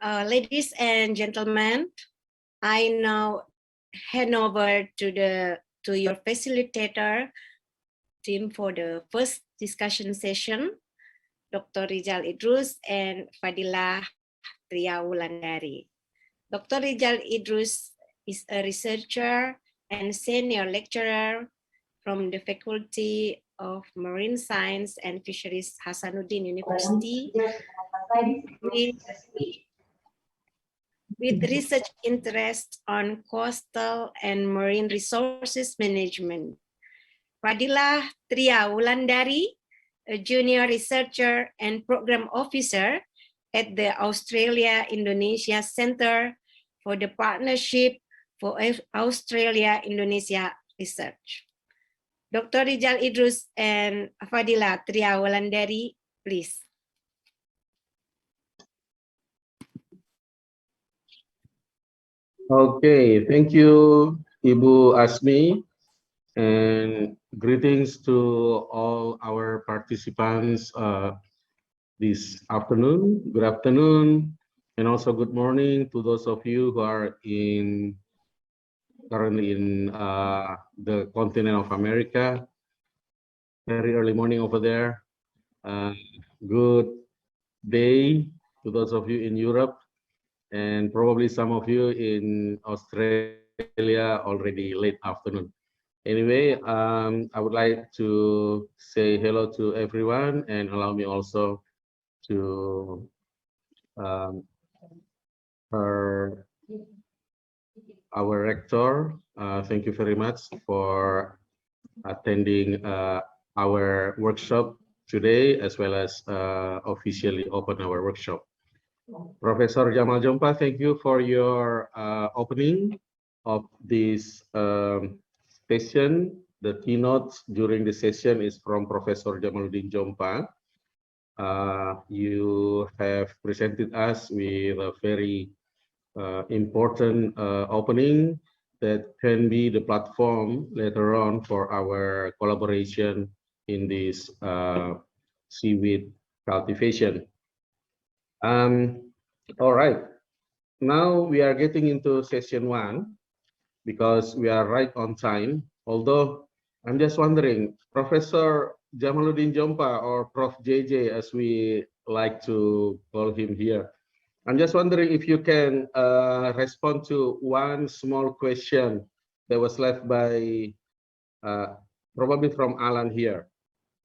Ladies and gentlemen, I now hand over to your facilitator team for the first discussion session, Dr. Rizal Idrus and Fadilah Triawulandari. Dr. Rizal Idrus is a researcher and senior lecturer from the Faculty of Marine Science and Fisheries Hasanuddin University with research interest on coastal and marine resources management. Fadilah Triawulandari, a junior researcher and program officer at the Australia-Indonesia Center for the Partnership for Australia-Indonesia Research. Dr. Rizal Idrus and Fadilah Triawulandari, please. Okay, thank you, Ibu Asmi, and greetings to all our participants this afternoon. Good afternoon, and also good morning to those of you who are currently in the continent of America. Very early morning over there. Good day to those of you in Europe, and probably some of you in Australia already late afternoon. Anyway, I would like to say hello to everyone and allow me also to our rector. Thank you very much for attending our workshop today, as well as officially open our workshop. Professor Jamal Jompa, thank you for your opening of this session. The keynote during the session is from Professor Jamaluddin Jompa. You have presented us with a very important opening that can be the platform later on for our collaboration in this seaweed cultivation. All right, now we are getting into session 1 because we are right on time. Although I'm just wondering, Professor Jamaluddin Jompa, or Prof. JJ as we like to call him here, I'm just wondering if you can respond to one small question that was left by probably from Alan here.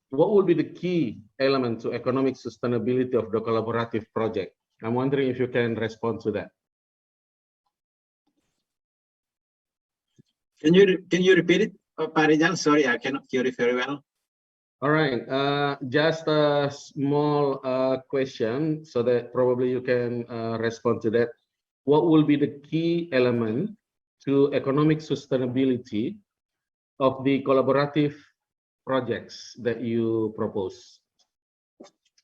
What would be the key element to economic sustainability of the collaborative project? I'm wondering if you can respond to that. Can you repeat it, Pak Rizal? Sorry, I cannot hear it very well. All right, just a small question so that probably you can respond to that. What will be the key element to economic sustainability of the collaborative projects that you propose?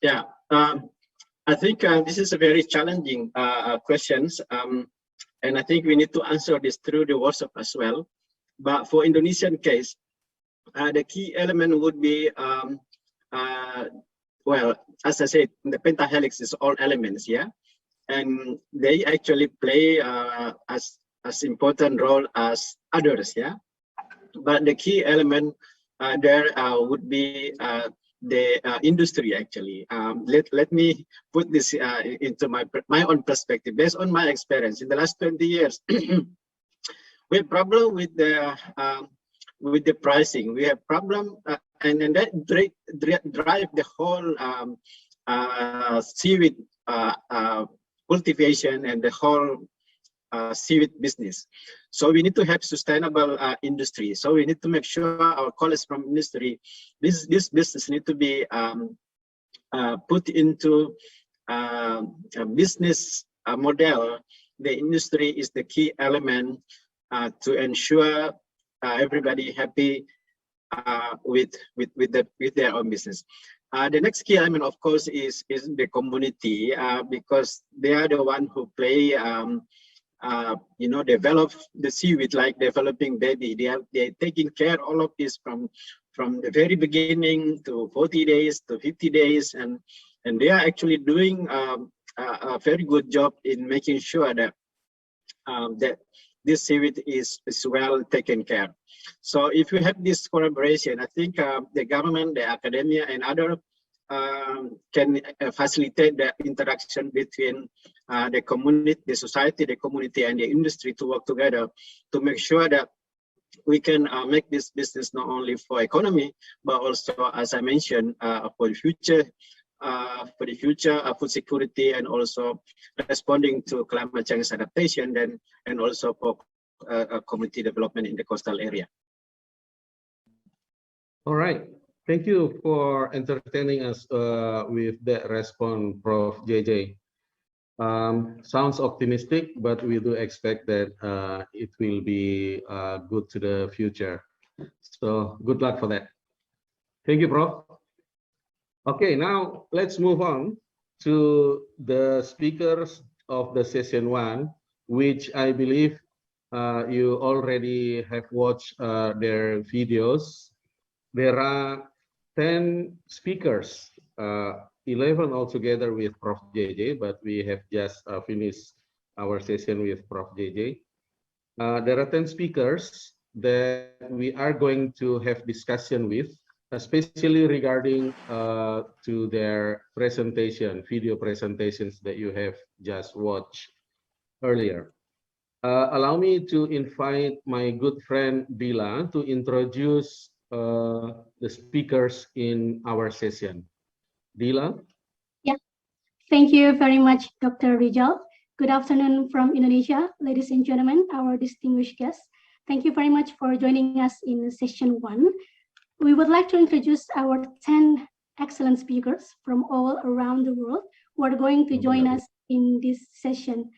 Yeah, I think this is a very challenging questions, and I think we need to answer this through the workshop as well. But for Indonesian case, the key element would be, well, as I said, the pentahelix is all elements, yeah, and they actually play as important role as others, yeah. But the key element there would be the industry actually. Let me put this into my own perspective. Based on my experience in the last 20 years, we have problem with the pricing. We have problem, and that drive the whole seaweed cultivation and the whole seaweed business. So we need to have sustainable industry. So we need to make sure our colleagues from industry, this business need to be put into a business model. The industry is the key element to ensure everybody happy with their own business. The next key element, of course, is the community, because they are the one who play, you know, develop the seaweed like developing baby. They're taking care of all of this from the very beginning to 40 days to 50 days, and they are actually doing a very good job in making sure that that this seaweed is well taken care. So if you have this collaboration, I think the government, the academia, and other can facilitate the interaction between the community, the society, the community, and the industry to work together to make sure that we can make this business not only for economy, but also, as I mentioned, for the future, food security, and also responding to climate change adaptation, and also for community development in the coastal area. All right. Thank you for entertaining us with that response, Prof. JJ. Sounds optimistic, but we do expect that it will be good to the future. So good luck for that. Thank you, Prof. Okay, now let's move on to the speakers of the session 1, which I believe you already have watched their videos. There are 10 speakers, 11 altogether with Prof. JJ, but we have just finished our session with Prof. JJ. There are 10 speakers that we are going to have discussion with, especially regarding to their presentation, video presentations that you have just watched earlier. Allow me to invite my good friend Dila to introduce the speakers in our session. Dila? Yeah, thank you very much, Dr. Rizal. Good afternoon from Indonesia, ladies and gentlemen, our distinguished guests. Thank you very much for joining us in session 1. We would like to introduce our 10 excellent speakers from all around the world who are going to join us in this session.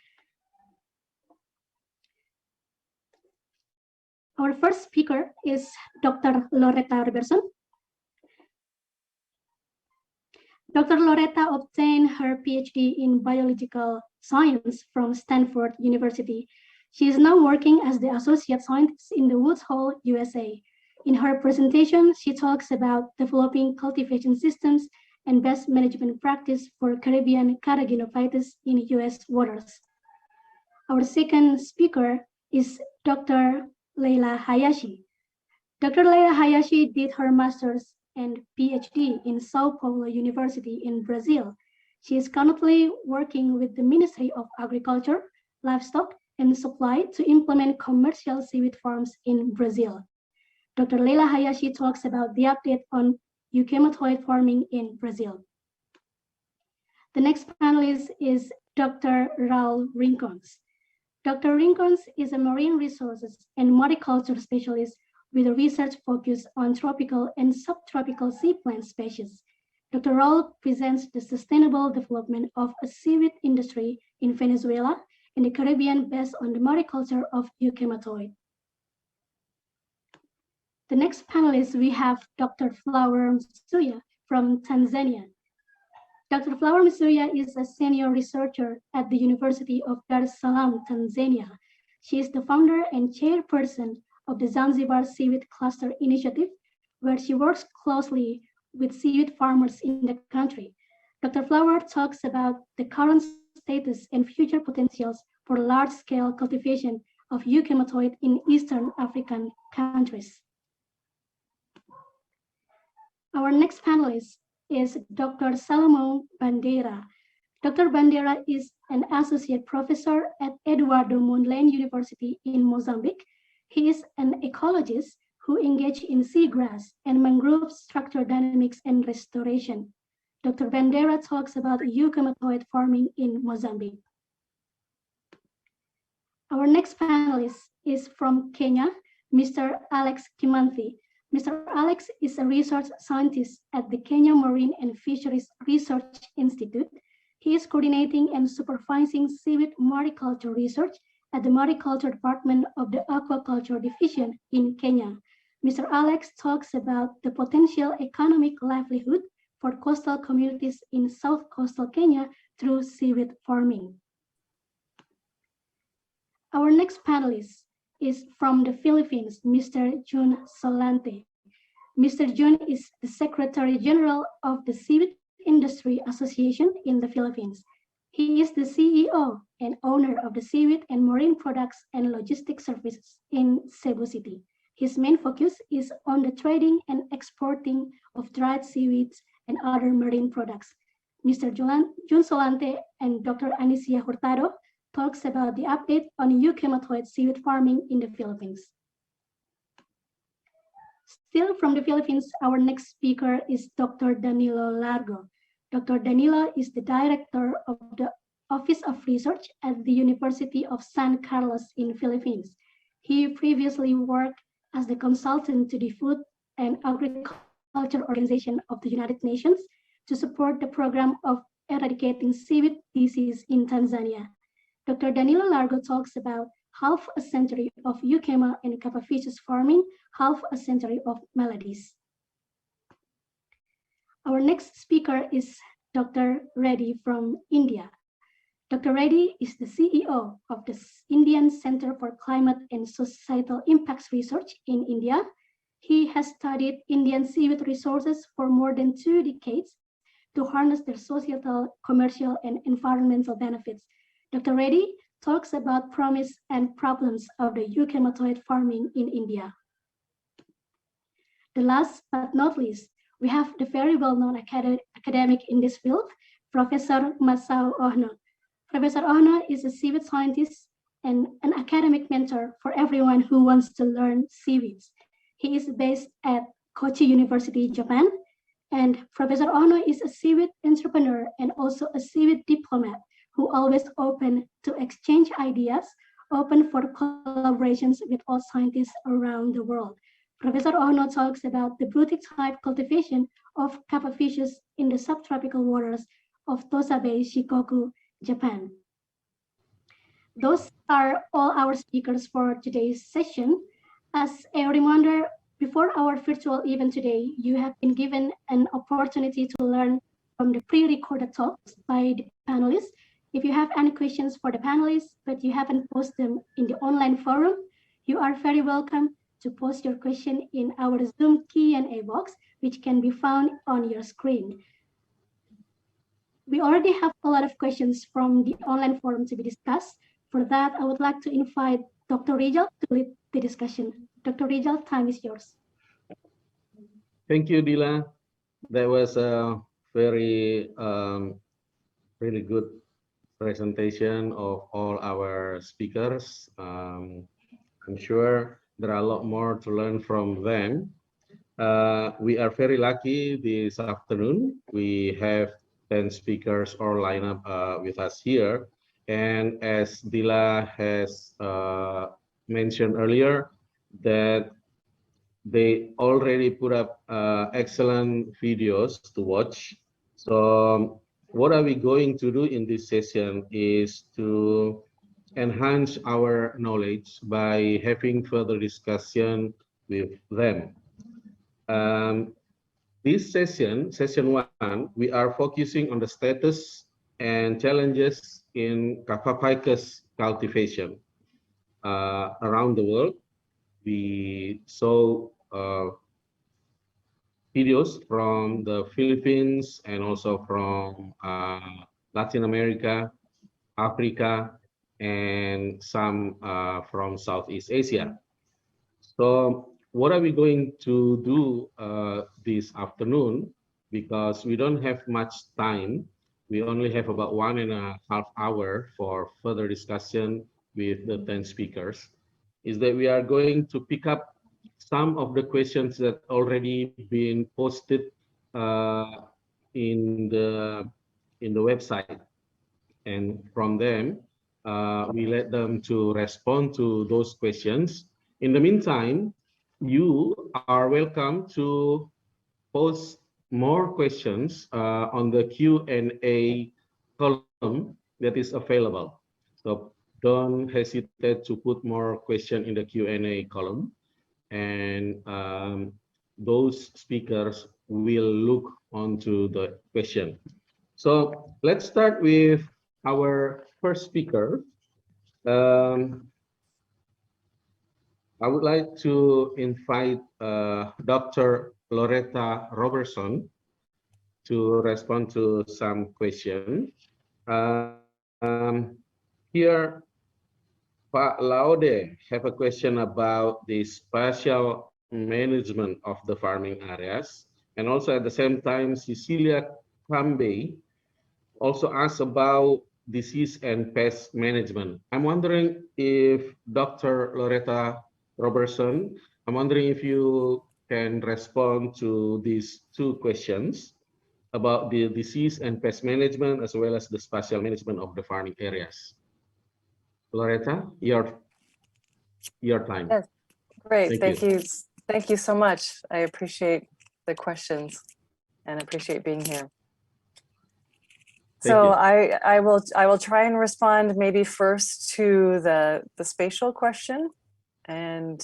Our first speaker is Dr. Loretta Robertson. Dr. Loretta obtained her PhD in biological science from Stanford University. She is now working as the associate scientist in the Woods Hole, USA. In her presentation, she talks about developing cultivation systems and best management practice for Caribbean carrageenophytes in US waters. Our second speaker is Dr. Leila Hayashi. Dr. Leila Hayashi did her master's and PhD in Sao Paulo University in Brazil. She is currently working with the Ministry of Agriculture, Livestock, and Supply to implement commercial seaweed farms in Brazil. Dr. Leila Hayashi talks about the update on euchematoid farming in Brazil. The next panelist is Dr. Raul Rincons. Dr. Rincons is a marine resources and mariculture specialist with a research focus on tropical and subtropical sea plant species. Dr. Raul presents the sustainable development of a seaweed industry in Venezuela and the Caribbean based on the mariculture of euchematoid. The next panelist, we have Dr. Flower Msuya from Tanzania. Dr. Flower Msuya is a senior researcher at the University of Dar es Salaam, Tanzania. She is the founder and chairperson of the Zanzibar Seaweed Cluster Initiative, where she works closely with seaweed farmers in the country. Dr. Flower talks about the current status and future potentials for large-scale cultivation of euchematoid in Eastern African countries. Our next panelist is Dr. Salomão Bandeira. Dr. Bandeira is an associate professor at Eduardo Mondlane University in Mozambique. He is an ecologist who engaged in seagrass and mangrove structure dynamics and restoration. Dr. Bandeira talks about euchematoid farming in Mozambique. Our next panelist is from Kenya, Mr. Alex Kimanthi. Mr. Alex is a research scientist at the Kenya Marine and Fisheries Research Institute. He is coordinating and supervising seaweed mariculture research at the Mariculture Department of the Aquaculture Division in Kenya. Mr. Alex talks about the potential economic livelihood for coastal communities in South Coastal Kenya through seaweed farming. Our next panelist is from the Philippines, Mr. Jun Solante. Mr. Jun is the Secretary General of the Seaweed Industry Association in the Philippines. He is the CEO and owner of the Seaweed and Marine Products and Logistics Services in Cebu City. His main focus is on the trading and exporting of dried seaweeds and other marine products. Mr. Jun Solante and Dr. Anicia Hurtado talks about the update on euchematoid seaweed farming in the Philippines. Still from the Philippines, our next speaker is Dr. Danilo Largo. Dr. Danilo is the director of the Office of Research at the University of San Carlos in Philippines. He previously worked as the consultant to the Food and Agriculture Organization of the United Nations to support the program of eradicating seaweed disease in Tanzania. Dr. Danilo Largo talks about half a century of euchema and capifiscus farming, half a century of maladies. Our next speaker is Dr. Reddy from India. Dr. Reddy is the CEO of the Indian Center for Climate and Societal Impacts Research in India. He has studied Indian seaweed resources for more than 2 decades to harness their societal, commercial, and environmental benefits. Dr. Reddy talks about promise and problems of the euchematoid farming in India. The last but not least, we have the very well-known academic in this field, Professor Masao Ohno. Professor Ohno is a seaweed scientist and an academic mentor for everyone who wants to learn seaweeds. He is based at Kochi University, Japan, and Professor Ohno is a seaweed entrepreneur and also a seaweed diplomat who always open to exchange ideas, open for collaborations with all scientists around the world. Professor Ohno talks about the boutique-type cultivation of capifiscus in the subtropical waters of Tosa Bay, Shikoku, Japan. Those are all our speakers for today's session. As a reminder, before our virtual event today, you have been given an opportunity to learn from the pre-recorded talks by the panelists. If you have any questions for the panelists, but you haven't posted them in the online forum, you are very welcome to post your question in our Zoom Q&A box, which can be found on your screen. We already have a lot of questions from the online forum to be discussed. For that, I would like to invite Dr. Rizal to lead the discussion. Dr. Rizal, time is yours. Thank you, Dila. That was a very, really good presentation of all our speakers. I'm sure there are a lot more to learn from them. We are very lucky this afternoon. We have 10 speakers all lined up with us here. And as Dila has mentioned earlier, that they already put up excellent videos to watch. So what are we going to do in this session is to enhance our knowledge by having further discussion with them. This session 1, we are focusing on the status and challenges in capifiscus cultivation around the world. We saw videos from the Philippines and also from Latin America, Africa, and some from Southeast Asia. So what are we going to do this afternoon? Because we don't have much time. We only have about 1.5 hours for further discussion with the 10 speakers. Is that we are going to pick up some of the questions that already been posted in the website, and from them we let them to respond to those questions. In the meantime, you are welcome to post more questions on the Q&A column that is available. So don't hesitate to put more questions in the Q&A column, and those speakers will look onto the question. So let's start with our first speaker. I would like to invite Dr. Loretta Robertson to respond to some questions. Here, Pak Laude have a question about the spatial management of the farming areas. And also at the same time, Cecilia Cambe also asked about disease and pest management. I'm wondering if Dr. Loretta Robertson, I'm wondering if you can respond to these two questions about the disease and pest management as well as the spatial management of the farming areas. Loretta, your time. Yes, great. Thank you. Thank you so much. I appreciate the questions and appreciate being here. Thank So you. I will try and respond maybe first to the spatial question. And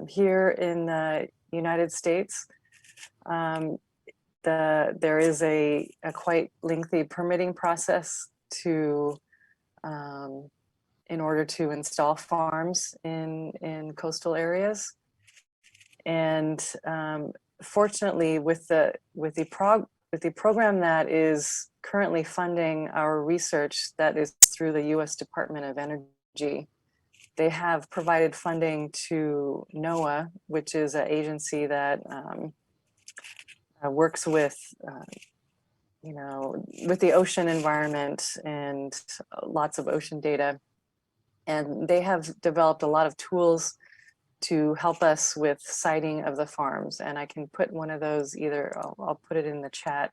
here in the United States, there is a quite lengthy permitting process to in order to install farms in coastal areas. And fortunately, with the program that is currently funding our research, that is through the U.S. Department of Energy, they have provided funding to NOAA, which is an agency that works with with the ocean environment and lots of ocean data. And they have developed a lot of tools to help us with siting of the farms. And I can put one of those either, I'll put it in the chat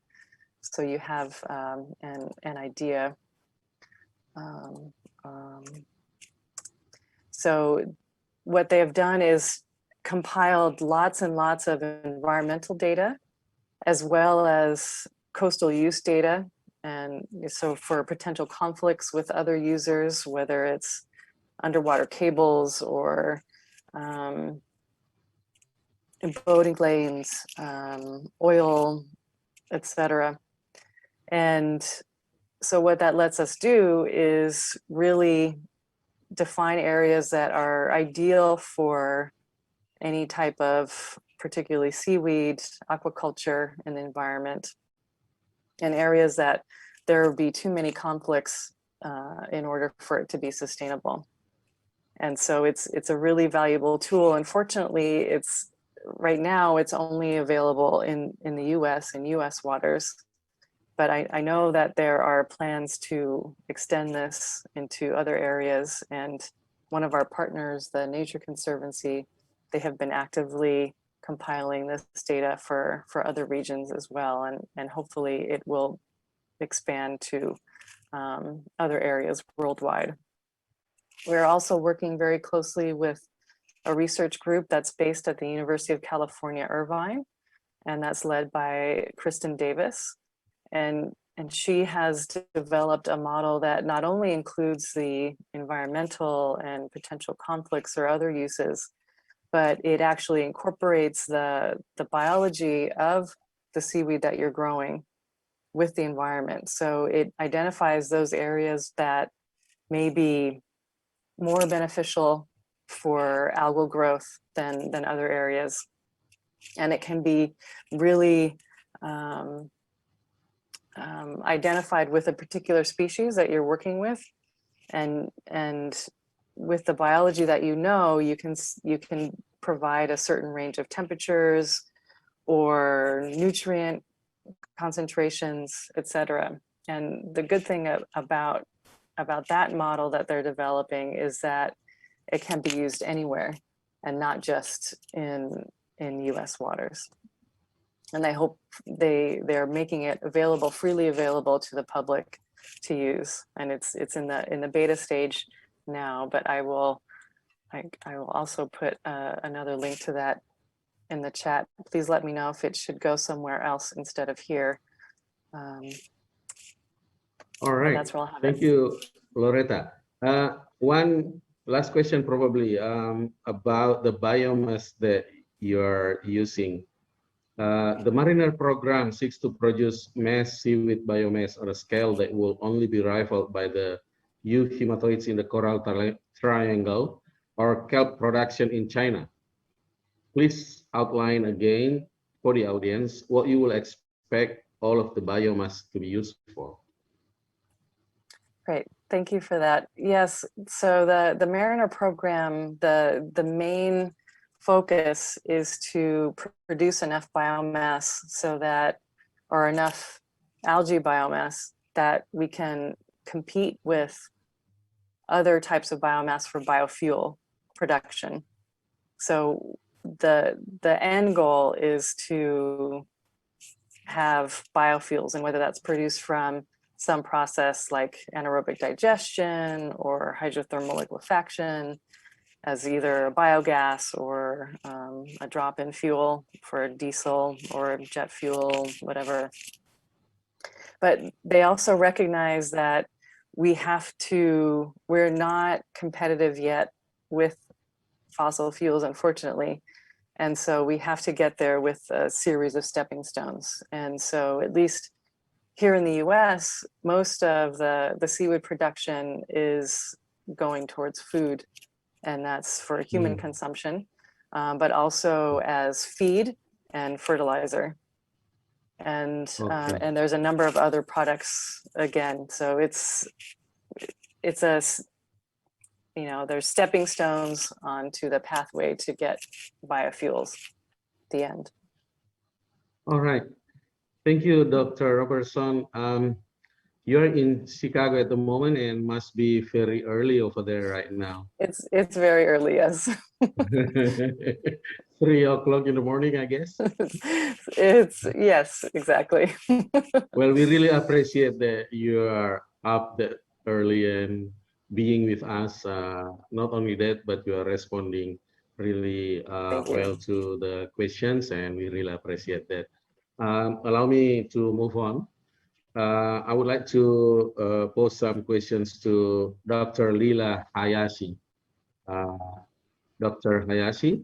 so you have an idea. So what they have done is compiled lots and lots of environmental data, as well as coastal use data. And so for potential conflicts with other users, whether it's underwater cables or boating lanes, oil, etc. And so what that lets us do is really define areas that are ideal for any type of particularly seaweed, aquaculture in the environment, and areas that there would be too many conflicts in order for it to be sustainable. And so it's a really valuable tool. Unfortunately, right now it's only available in the US and US waters. But I know that there are plans to extend this into other areas. And one of our partners, the Nature Conservancy, they have been actively compiling this data for other regions as well. And hopefully it will expand to other areas worldwide. We're also working very closely with a research group that's based at the University of California, Irvine, and that's led by Kristen Davis. And she has developed a model that not only includes the environmental and potential conflicts or other uses, but it actually incorporates the biology of the seaweed that you're growing with the environment. So it identifies those areas that may be more beneficial for algal growth than other areas. And it can be really identified with a particular species that you're working with. And with the biology that you know, you can provide a certain range of temperatures or nutrient concentrations, etc. And the good thing about that model that they're developing is that it can be used anywhere and not just in US waters. And I hope they're making it freely available to the public to use. And it's in the beta stage now, but I will also put another link to that in the chat. Please let me know if it should go somewhere else instead of here. All right. That's where I'll have Thank you, Loretta. One last question probably about the biomass that you're using. The Mariner program seeks to produce mass seaweed biomass on a scale that will only be rivaled by the euhematoids in the coral triangle or kelp production in China. Please outline again for the audience what you will expect all of the biomass to be used for. Great, Thank you for that. Yes, so the Mariner program, the main focus is to produce enough biomass so that, or enough algae biomass that we can compete with other types of biomass for biofuel production. So the end goal is to have biofuels, and whether that's produced from some process like anaerobic digestion or hydrothermal liquefaction as either a biogas or a drop-in fuel for diesel or jet fuel, whatever. But they also recognize that we're not competitive yet with fossil fuels, unfortunately. And so we have to get there with a series of stepping stones. And so at least here in the US, most of the seaweed production is going towards food, and that's for human consumption, but also as feed and fertilizer. And there's a number of other products again. So it's a, you know, there's stepping stones onto the pathway to get biofuels at the end. All right. Thank you, Dr. Robertson. You're in Chicago at the moment and must be very early over there right now. It's very early, yes. 3 o'clock in the morning, I guess. Yes, exactly. Well, we really appreciate that you are up that early and being with us. Not only that, but you are responding really well to the questions, and we really appreciate that. Allow me to move on. I would like to pose some questions to Dr. Lila Hayashi. Dr. Hayashi?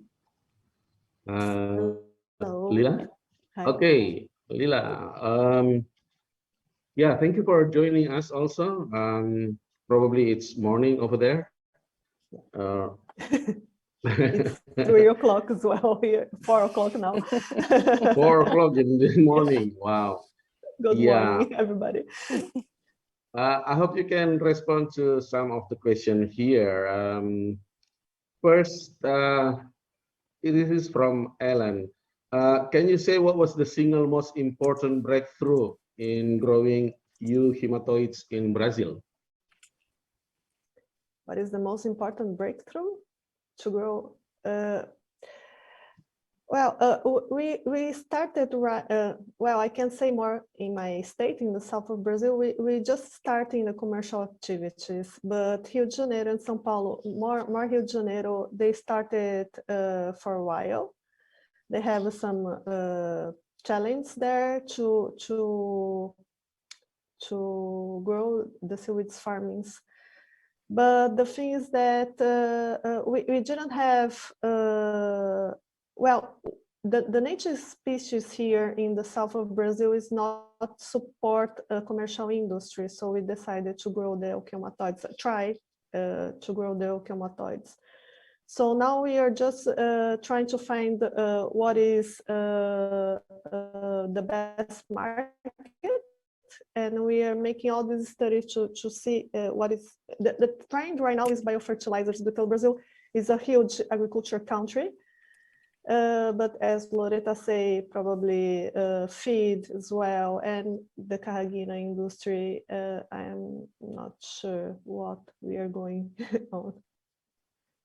Lila? Hi. Okay, Lila. Yeah, thank you for joining us also. Probably it's morning over there. It's 3 o'clock as well here, 4 o'clock now. 4 o'clock in the morning. Wow. Good morning, everybody. I hope you can respond to some of the questions here. First, this is from Ellen. Can you say what was the single most important breakthrough in growing euhematoids in Brazil? What is the most important breakthrough to grow? We started, well, I can say more in my state, in the south of Brazil, we just starting the commercial activities, but Rio de Janeiro and São Paulo, more Rio de Janeiro, they started for a while. They have some challenge there to grow the seaweed farmings. But the thing is that we didn't have, well, the native species here in the south of Brazil is not support a commercial industry. So we decided to grow the eucheumatoids, try to grow the eucheumatoids. So now we are just trying to find what is the best market. And we are making all these studies to see what is the trend right now is biofertilizers, because Brazil is a huge agriculture country. But as Loretta say, probably feed as well, and the carragina industry, I'm not sure what we are going on.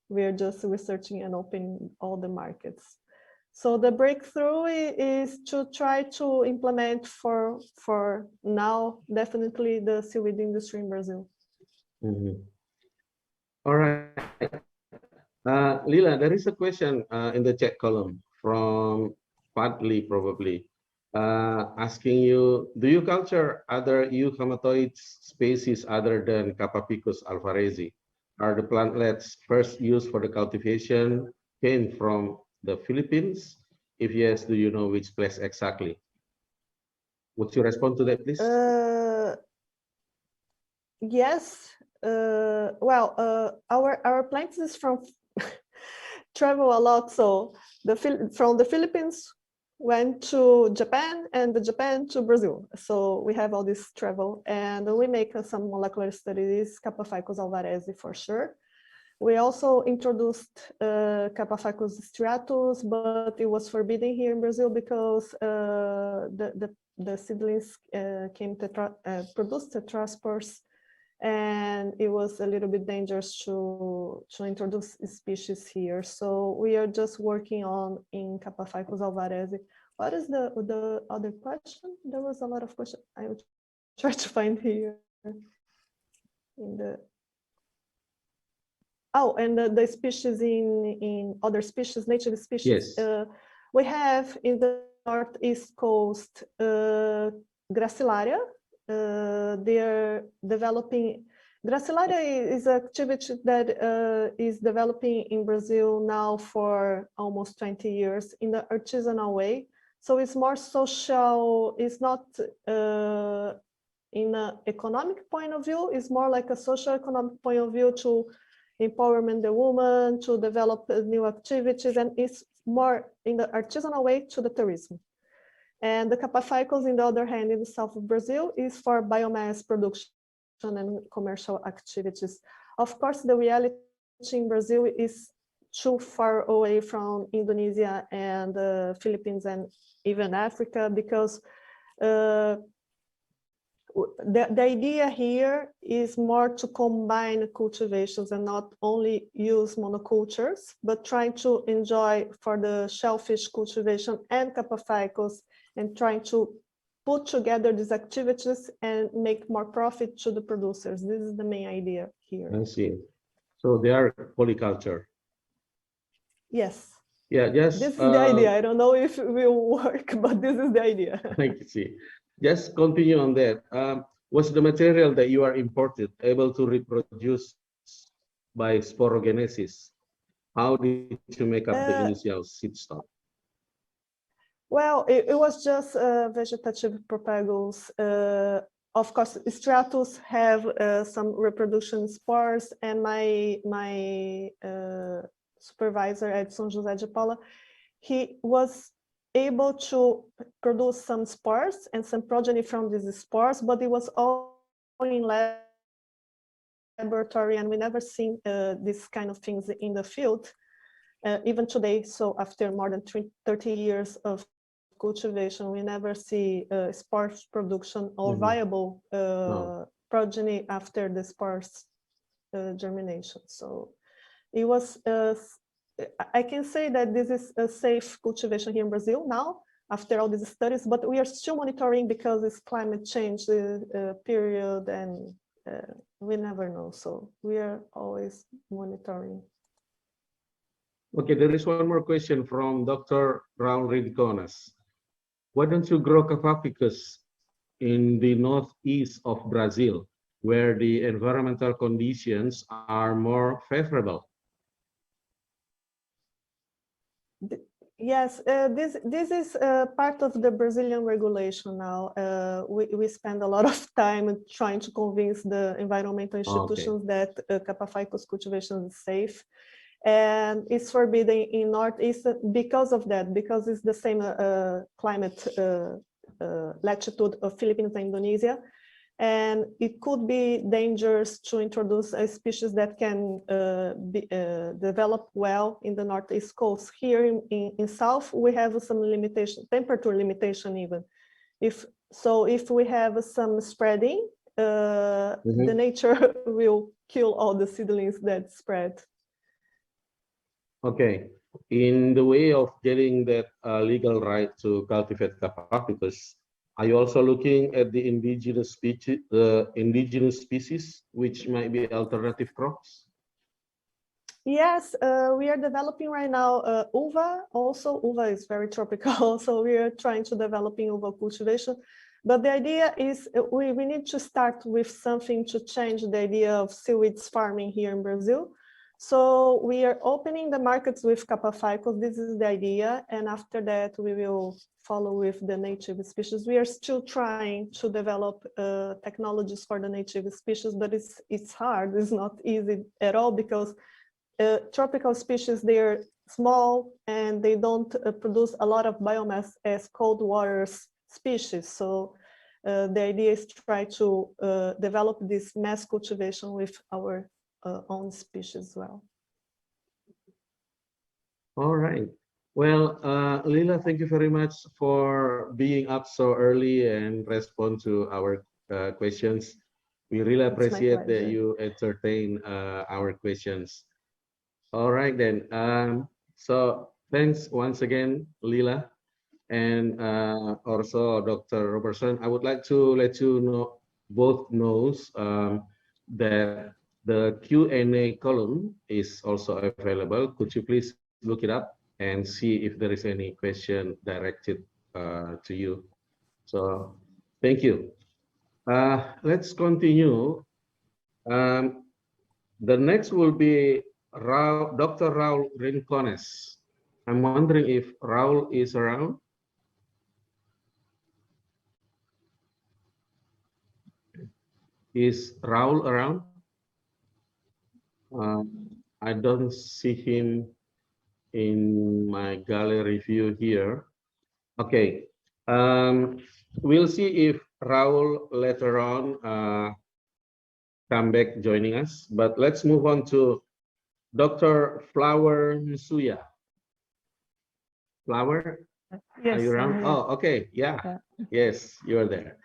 We are just researching and opening all the markets. So the breakthrough is to try to implement for now, definitely the seaweed industry in Brazil. Mm-hmm. All right. Lila, there is a question in the chat column from Fadli, probably, asking you, do you culture other euhematoid species other than Capapicus alvarezi? Are the plantlets first used for the cultivation came from the Philippines? If yes, do you know which place exactly? Would you respond to that, please? Yes. Well, our plants is from travel a lot. So from the Philippines, went to Japan, and the Japan to Brazil. So we have all this travel, and we make some molecular studies, Kappa-Ficus alvarezi for sure. We also introduced Kappa-Ficus striatus, but it was forbidden here in Brazil because the seedlings came to produce tetraspores, and it was a little bit dangerous to introduce species here. So we are just working on in Kappa-Ficus alvarezi. What is the other question? There was a lot of questions. I will try to find here in the. Oh, and the species in other species, native species. Yes. We have in the northeast coast Gracilaria. They're developing. Gracilaria is an activity that is developing in Brazil now for almost 20 years in the artisanal way. So it's more social. It's not in an economic point of view. It's more like a social economic point of view to empowerment the woman, to develop new activities, and it's more in the artisanal way to the tourism. And the Kappa-Ficus, on the other hand, in the south of Brazil, is for biomass production and commercial activities. Of course, the reality in Brazil is too far away from Indonesia and the Philippines and even Africa, because the idea here is more to combine cultivations and not only use monocultures, but trying to enjoy for the shellfish cultivation and Kappa-Ficus, and trying to put together these activities and make more profit to the producers. This is the main idea here. I see. So they are polyculture. Yes. Yeah, just this is the idea. I don't know if it will work, but this is the idea. I see. Just continue on that. Was the material that you are imported able to reproduce by sporogenesis? How did you make up the initial seed stock? Well, it was just vegetative propagules. Of course, stratus have some reproduction spores, and my supervisor at São José de Paula, he was able to produce some spores and some progeny from these spores, but it was all in laboratory, and we never seen these kind of things in the field, even today. So after more than 30 years of cultivation, we never see spores production or viable progeny after the spores germination. So it was, I can say that this is a safe cultivation here in Brazil now, after all these studies, but we are still monitoring because it's climate change period, and we never know. So we are always monitoring. Okay, there is one more question from Dr. Raul Ridiconas. Why don't you grow Kappa-Ficus in the northeast of Brazil, where the environmental conditions are more favorable? Yes, this is part of the Brazilian regulation now. We spend a lot of time trying to convince the environmental institutions that Kappa-Ficus cultivation is safe. And it's forbidden in Northeast because of that, because it's the same climate latitude of Philippines and Indonesia. And it could be dangerous to introduce a species that can develop well in the Northeast coast. Here in South, we have some limitation, temperature limitation even. If we have some spreading, the nature will kill all the seedlings that spread. Okay, in the way of getting that legal right to cultivate Kappa-Ficus, are you also looking at the indigenous species, which might be alternative crops? Yes, we are developing right now uva. Also, uva is very tropical, so we are trying to develop uva cultivation. But the idea is we need to start with something to change the idea of seaweeds farming here in Brazil. So we are opening the markets with Kappa-Ficus. This is the idea, and after that we will follow with the native species. We are still trying to develop technologies for the native species, but it's hard. It's not easy at all because tropical species, they are small and they don't produce a lot of biomass as cold water species. So the idea is to try to develop this mass cultivation with our own species as well. All right. Well, Lila, thank you very much for being up so early and respond to our questions. We really It's my appreciate that pleasure. you entertain our questions. All right then. So thanks once again, Lila, and also Dr. Robertson. I would like to let you know both knows that the Q&A column is also available. Could you please look it up and see if there is any question directed to you? So thank you. Let's continue. The next will be Dr. Raul Rincones. I'm wondering if Raul is around. Is Raul around? I don't see him in my gallery view here. Okay. We'll see if Raul later on come back joining us. But let's move on to Dr. Flower Msuya. Flower, Yes, are you around? I'm here. Oh, okay. Yeah. Yeah. Yes, you're there.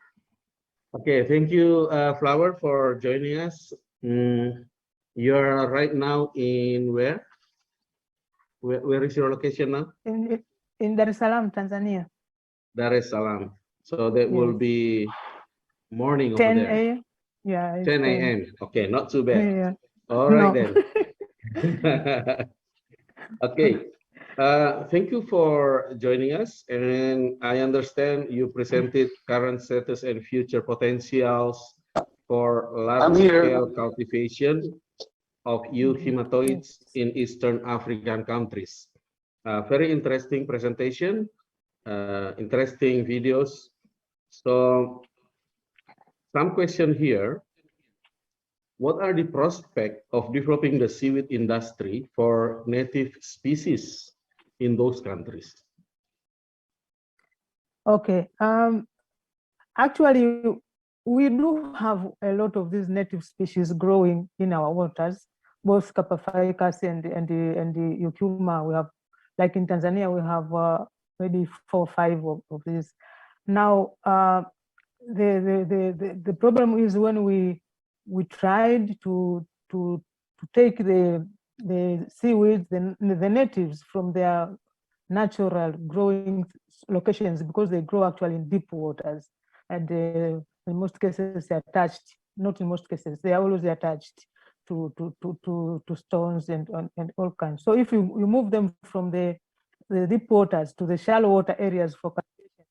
Okay, thank you, Flower, for joining us. You're right now in where? Where is your location now? In Dar es Salaam, Tanzania. Dar es Salaam. So that will Yes. be morning over 10 there. a.m. Yeah, it's 10 a.m. Okay, not too bad. Yeah. All right No. then. Okay. Thank you for joining us. And I understand you presented current status and future potentials for large-scale cultivation of euhematoids in Eastern African countries. Very interesting presentation, interesting videos. So some question here. What are the prospects of developing the seaweed industry for native species in those countries? Okay. Actually, we do have a lot of these native species growing in our waters, both Capaphycus and the Eucuma. We have, like in Tanzania, we have maybe 4 or 5 of these. Now, the problem is when we tried to take the seaweeds, the natives from their natural growing locations, because they grow actually in deep waters, and in most cases they are attached. Not in most cases, they are always attached to stones and all kinds. So if you move them from the deep waters to the shallow water areas for cultivation,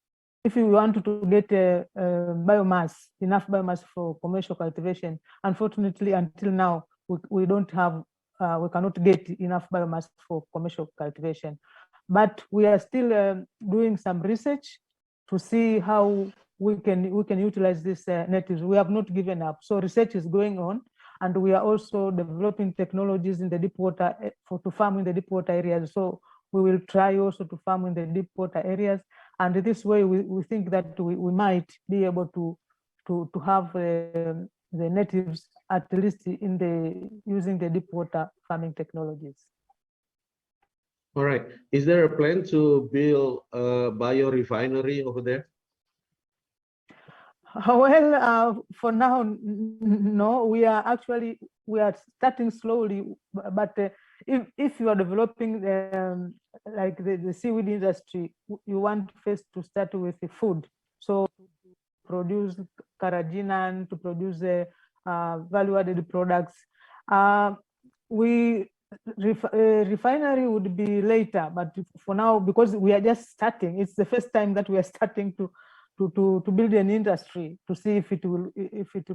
if you want to get biomass, enough biomass for commercial cultivation, unfortunately, until now, we don't have, we cannot get enough biomass for commercial cultivation. But we are still doing some research to see how we can utilize these natives. We have not given up. So research is going on, and we are also developing technologies in the deep water to farm in the deep water areas. So we will try also to farm in the deep water areas. And this way, we think that we might be able to have the natives at least using the deep water farming technologies. All right. Is there a plan to build a biorefinery over there? Well, for now, no. We are starting slowly, but if you are developing like the seaweed industry, you want first to start with the food. So to produce carrageenan, to produce value-added products. Refinery would be later, but for now, because we are just starting, it's the first time that we are starting to build an industry to see if it will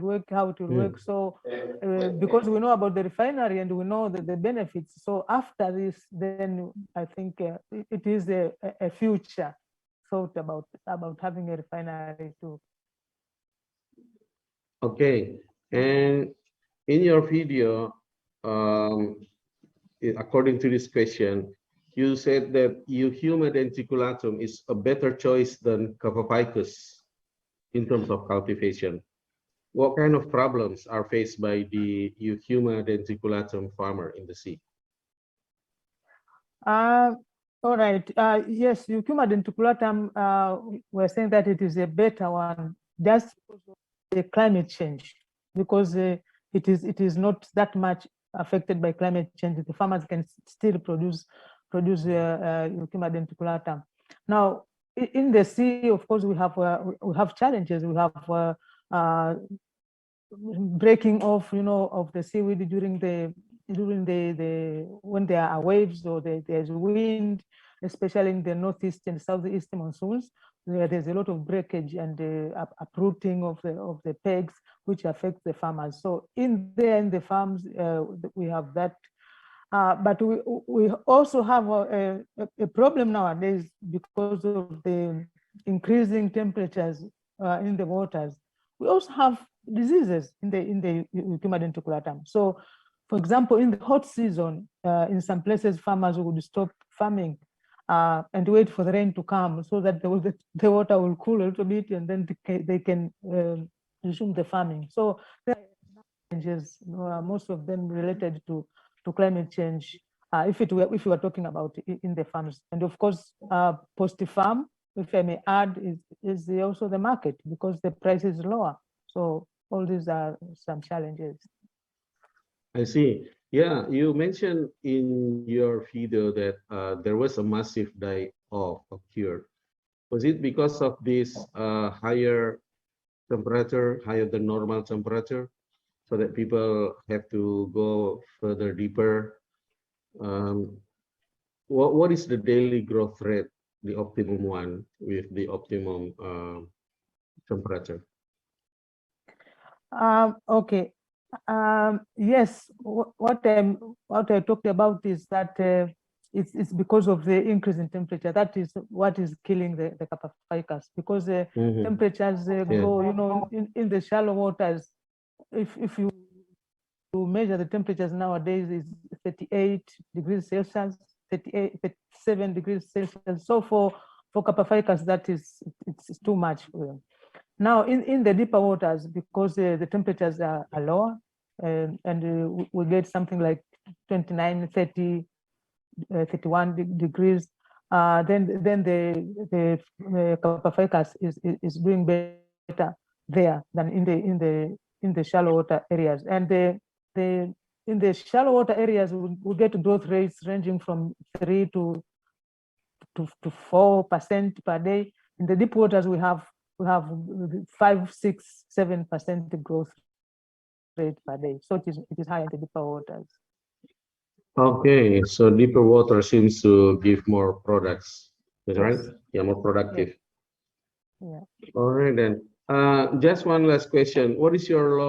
work, how it will work. So because we know about the refinery and we know the benefits, so after this, then I think it is a future thought about having a refinery too. Okay, and in your video, according to this question, you said that Euhuma denticulatum is a better choice than Coprophycus in terms of cultivation. What kind of problems are faced by the Euhuma denticulatum farmer in the sea? All right. Yes, Eucuma denticulatum, we're saying that it is a better one just because of the climate change, because it is not that much affected by climate change. The farmers can still produce Eucuma denticulatum. Now, in the sea, of course, we have challenges. We have breaking off, of the seaweed during the when there are waves or there's wind, especially in the northeast and southeast monsoons, where there's a lot of breakage and uprooting of the pegs, which affects the farmers. So in the farms, we have that. But we also have a problem nowadays because of the increasing temperatures in the waters. We also have diseases in the Eucuma denticulatum. So, for example, in the hot season, in some places, farmers would stop farming and wait for the rain to come so that the water will cool a little bit, and then they can resume the farming. So there are challenges, most of them related to climate change, if we were talking about in the farms. And of course, post-farm, if I may add, is also the market, because the price is lower. So all these are some challenges. I see. Yeah, you mentioned in your video that there was a massive die-off occurred. Was it because of this higher temperature, higher than normal temperature, so that people have to go further deeper? What is the daily growth rate, the optimum one with the optimum temperature? Okay. Yes, what I talked about is that it's because of the increase in temperature. That is what is killing the Coprophycus, because the temperatures go, in the shallow waters. If you measure the temperatures nowadays, is 38 degrees Celsius, 37 degrees Celsius. So for Coprophycus, it's too much for them. Now, in the deeper waters, because the temperatures are lower, and we get something like 29, 30, 31 degrees, then the Coprophycus is doing better there than in the shallow water areas. And in the shallow water areas, we get growth rates ranging from 3 to 4% per day. In the deep waters, we have 5, 6, 7% growth rate per day. So it is high in the deeper waters. Okay, so deeper water seems to give more products. Is that right? Yes. Yeah, more productive. Yeah. All right then. Just one last question. What is your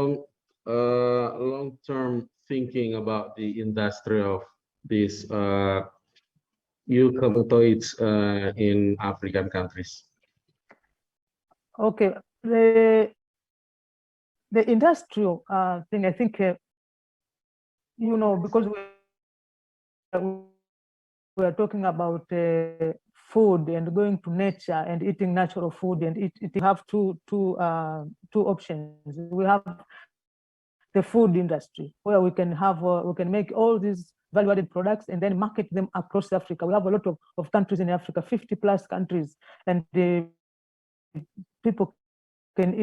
long-term thinking about the industry of these eucalyptoids in African countries? Okay. The industrial thing, I think, because we are talking about food and going to nature and eating natural food, and it have two options. We have the food industry, where we can make all these value-added products and then market them across Africa. We have a lot of countries in Africa, 50 plus countries, and the people can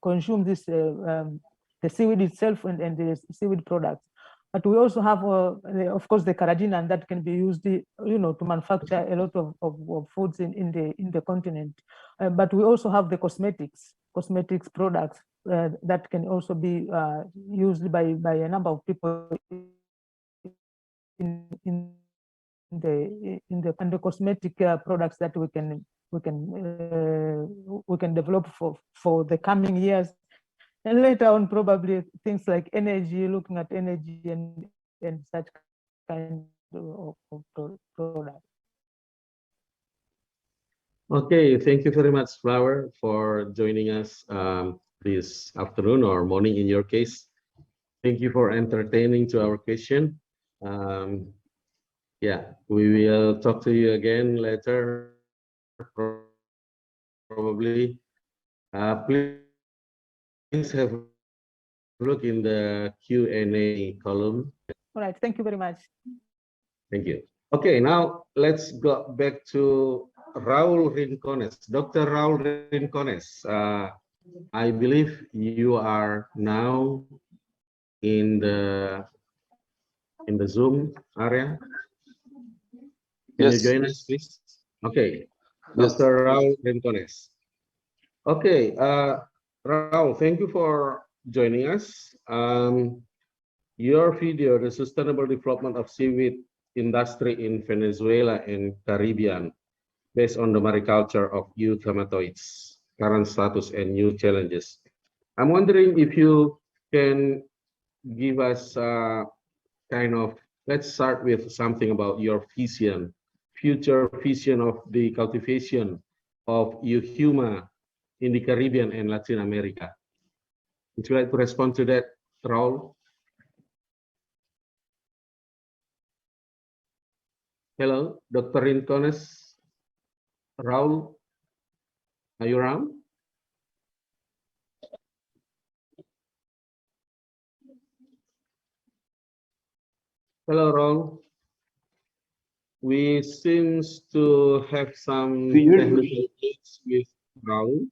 consume this the seaweed itself and the seaweed products. But we also have, of course, the carrageenan that can be used, to manufacture a lot of foods in the continent. But we also have the cosmetics products that can also be used by a number of people in the cosmetic products that we can develop for the coming years. And later on, probably things like energy, looking at energy and such kind of product. Okay, thank you very much, Flower, for joining us this afternoon or morning in your case. Thank you for entertaining to our question. Yeah, we will talk to you again later, probably. Please have a look in the Q&A column. All right, thank you very much. Thank you. Okay, now let's go back to Raul Rincones. Dr. Raul Rincones, I believe you are now in the Zoom area. Can you join us, please? Okay, Yes. Dr. Raul Rincones. Okay, Raul, thank you for joining us. Your video, the sustainable development of seaweed industry in Venezuela and Caribbean, based on the mariculture of eucalyptoids, current status and new challenges. I'm wondering if you can give us kind of, let's start with something about your vision, future vision of the cultivation of euhuma in the Caribbean and Latin America. Would you like to respond to that, Raul? Hello, Dr. Rincones. Raul, are you around? Hello, Raul. We seems to have some Do you hear technical me? glitch with Raul.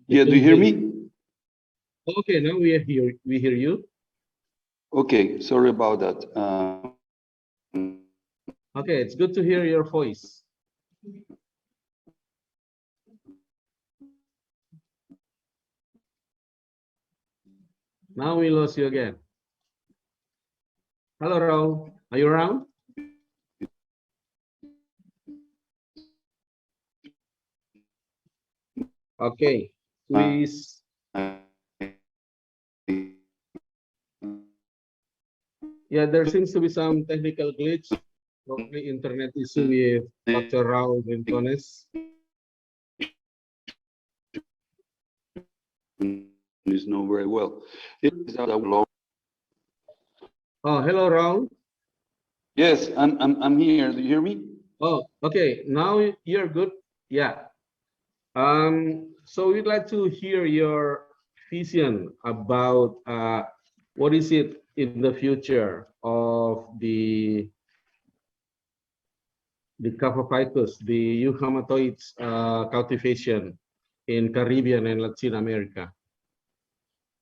Yeah, do you hear me? Okay, now we hear you. Okay, sorry about that. Okay, it's good to hear your voice. Now we lost you again. Hello, Raul. Are you around? Okay, please. Yeah, there seems to be some technical glitch, probably internet issue with Dr. Raul Rincones. Is not very well. Oh, hello, Raul. Yes, I'm here. Do you hear me? Oh, okay. Now you're good. Yeah. So we'd like to hear your vision about what is it in the future of the Coprophycus, the euhaematoids cultivation in Caribbean and Latin America.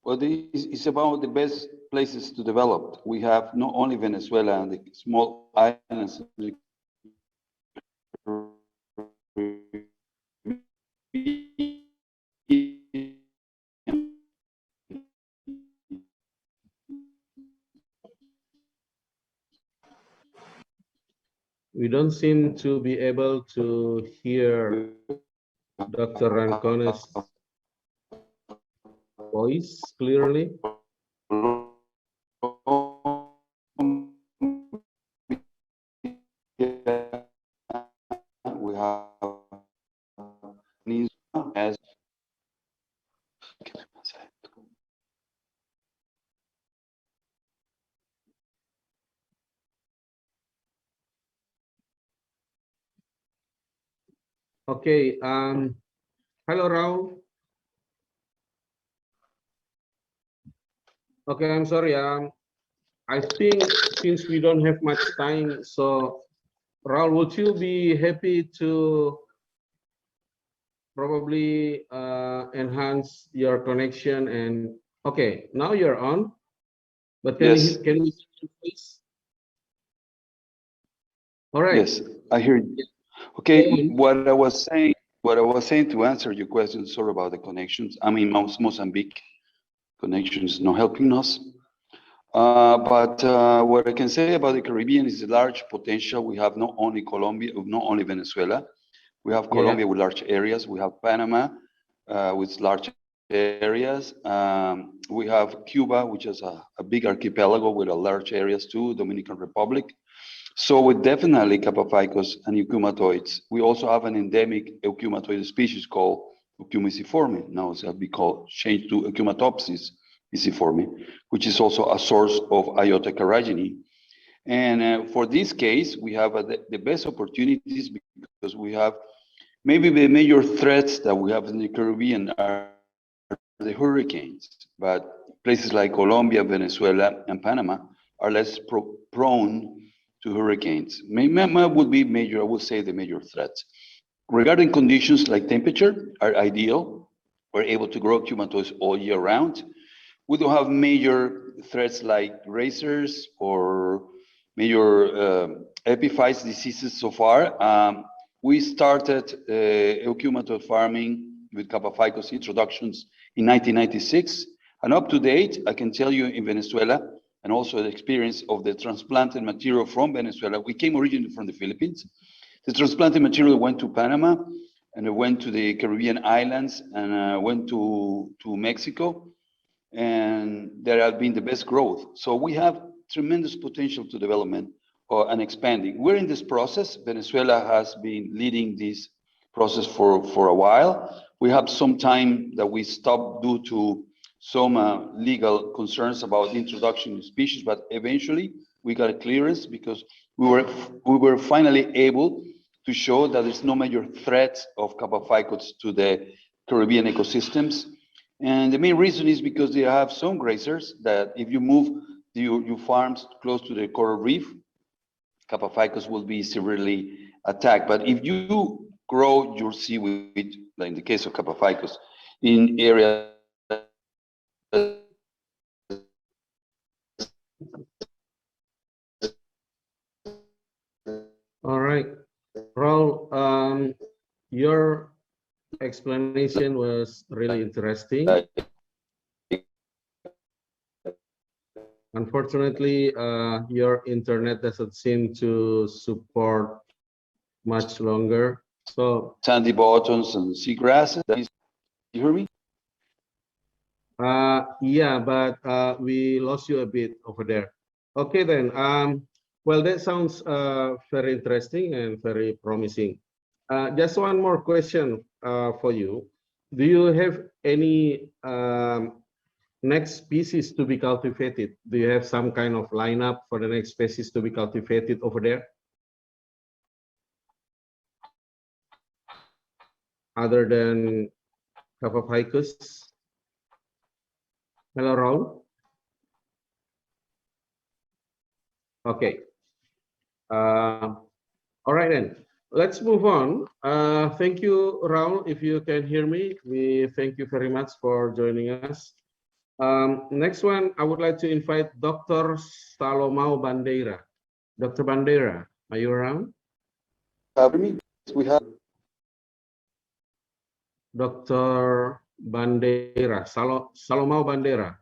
Well, this is about the best places to develop. We have not only Venezuela and the small islands. We don't seem to be able to hear Dr. Rancone's voice clearly. We have as Okay, hello, Raul. Okay, I'm sorry. I think since we don't have much time, so Raul, would you be happy to probably enhance your connection? And okay, now you're on, but can yes, can we hear you, please? All right. yes, I hear you. Okay, what I was saying to answer your question, sorry about the connections. I mean, Mozambique connections not helping us. But what I can say about the Caribbean is the large potential. We have not only Colombia, not only Venezuela. We have Colombia with large areas. We have Panama with large areas. We have Cuba, which is a big archipelago with a large areas too, Dominican Republic. So with definitely Coprophycus and eucalyptoids. We also have an endemic eucalyptoid species called Eucumiciforme. Now it's be called changed to Eucalyptopsis iciforme, which is also a source of Iota carragini. And for this case, we have the best opportunities because we have maybe the major threats that we have in the Caribbean are the hurricanes, but places like Colombia, Venezuela, and Panama are less prone to hurricanes. Would be major, I would say, the major threats. Regarding conditions like temperature are ideal. We're able to grow cumatoids all year round. We don't have major threats like racers or major epiphytes diseases so far. We started eucumatoid farming with Kappa ficus introductions in 1996. And up to date, I can tell you in Venezuela, and also the experience of the transplanted material from Venezuela. We came originally from the Philippines. The transplanted material went to Panama, and it went to the Caribbean islands, and went to Mexico. And there have been the best growth. So we have tremendous potential to development and expanding. We're in this process. Venezuela has been leading this process for a while. We have some time that we stopped due to some legal concerns about the introduction of species, but eventually we got a clearance because we were finally able to show that there's no major threat of Kappa ficus to the Caribbean ecosystems. And the main reason is because they have some grazers that if you move your farms close to the coral reef, Kappa ficus will be severely attacked. But if you grow your seaweed, like in the case of Kappa ficus, in areas All right, Raul, your explanation was really interesting. Unfortunately, your internet doesn't seem to support much longer. So sandy bottoms and seagrasses. You hear me? yeah, but we lost you a bit over there. Okay then. Well, that sounds very interesting and very promising. Just one more question for you. Do you have any next species to be cultivated? Do you have some kind of lineup for the next species to be cultivated over there? Other than Kappa ficus? Hello, Raul. Okay. All right then. Let's move on. Thank you, Raul. If you can hear me, we thank you very much for joining us. Next one, I would like to invite Dr. Salomao Bandeira. Dr. Bandeira, are you around? We have Dr. Bandeira, Salomao Bandeira.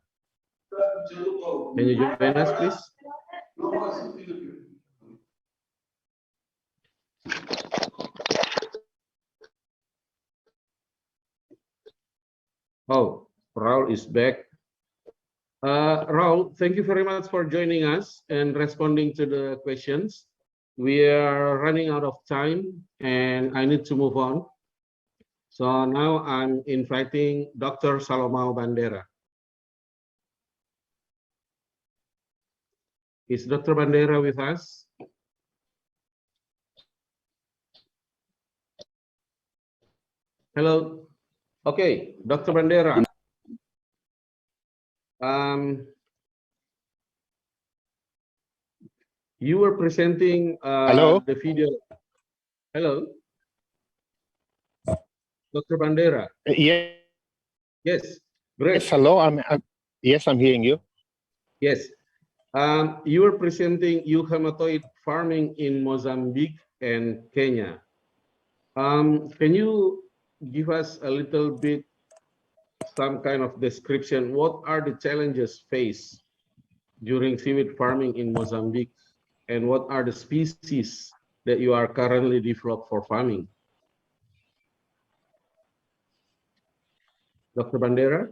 Can you join us, please? Oh, Raul is back. Raul, thank you very much for joining us and responding to the questions. We are running out of time and I need to move on. So now I'm inviting Dr. Salomao Bandeira. Is Dr. Bandeira with us? Hello. Okay, Dr. Bandeira. You were presenting the video. Hello. Dr. Bandeira. Yeah. Yes, great. Yes, hello. Yes, I'm hearing you. Yes. You were presenting euhematoid farming in Mozambique and Kenya. Can you give us a little bit some kind of description? What are the challenges faced during seaweed farming in Mozambique, and what are the species that you are currently developed for farming? Dr. Bandeira?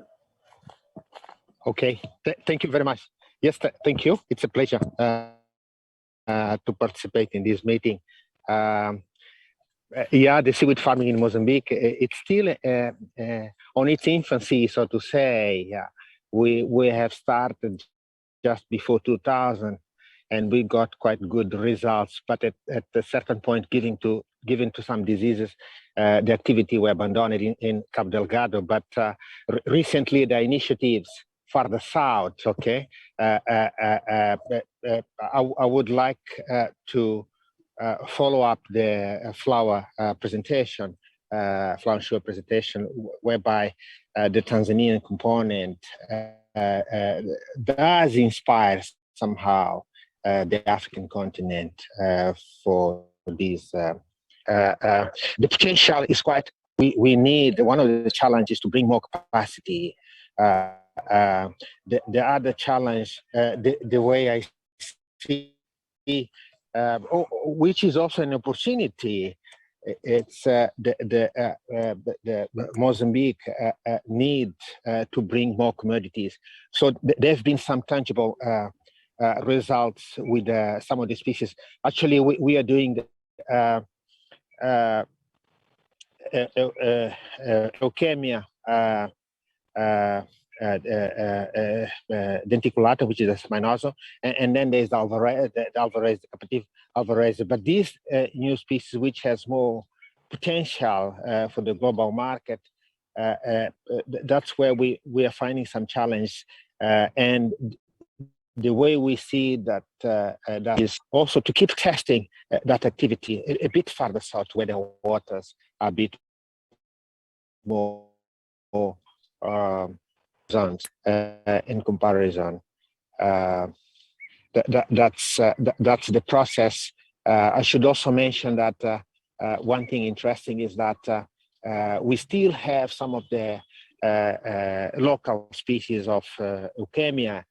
Okay, thank you very much. Yes, thank you. It's a pleasure to participate in this meeting. Yeah, the seaweed farming in Mozambique, it's still on its infancy, so to say. Yeah, we have started just before 2000. and we got quite good results. But at a certain point, given to some diseases, the activity were abandoned in Cabo Delgado. But recently, the initiatives farther south, okay, I would like to follow up the flower presentation, flower and sugar presentation, whereby the Tanzanian component does inspire somehow the African continent for these. The potential is quite. We need, one of the challenges to bring more capacity. The other challenge, the way I see, which is also an opportunity, it's the Mozambique need to bring more commodities. So there have been some tangible results with some of the species. Actually, we are doing leukemia denticulata, which is a spinoso, and then there's the Alvarez, the captive Alvarez. But these new species, which has more potential for the global market, that's where we are finding some challenge. And the way we see that that is also to keep testing that activity a bit further south, where the waters are a bit more zones in comparison. That's the process. I should also mention that one thing interesting is that we still have some of the local species of leukemia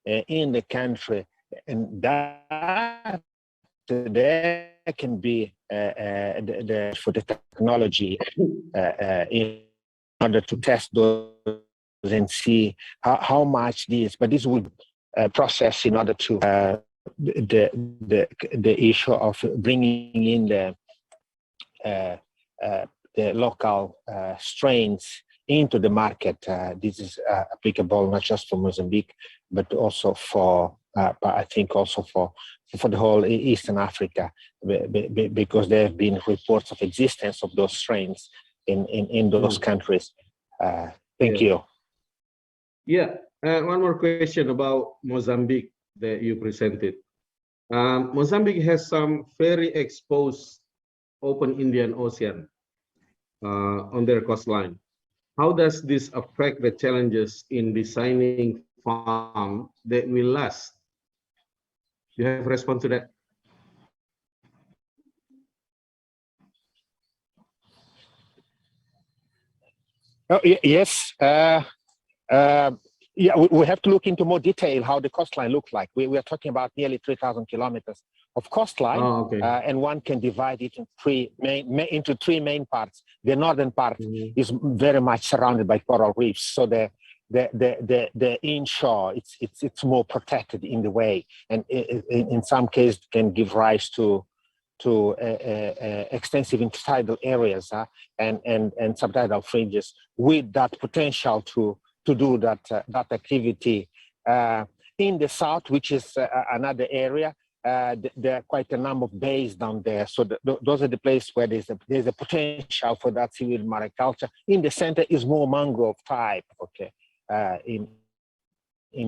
in the country, and that there can be for the technology in order to test those and see how much this, but this would process in order to the issue of bringing in the local strains into the market. This is applicable not just for Mozambique, but also for, I think also for the whole Eastern Africa, because there have been reports of existence of those strains in those countries. Thank you. Yeah, one more question about Mozambique that you presented. Mozambique has some very exposed open Indian Ocean on their coastline. How does this affect the challenges in designing farm that will last? You have respond to that? Oh, yes. Yeah, we have to look into more detail how the coastline looks like. We are talking about nearly 3,000 kilometers of coastline, and one can divide it into three main parts. The northern part is very much surrounded by coral reefs, so the inshore it's more protected in the way, and in some cases can give rise to extensive intertidal areas and subtidal fringes with that potential to do that activity. In the south, which is another area, there are quite a number of bays down there. So those are the places where there's a potential for that seaweed mariculture. In the center is more mangrove type, okay, in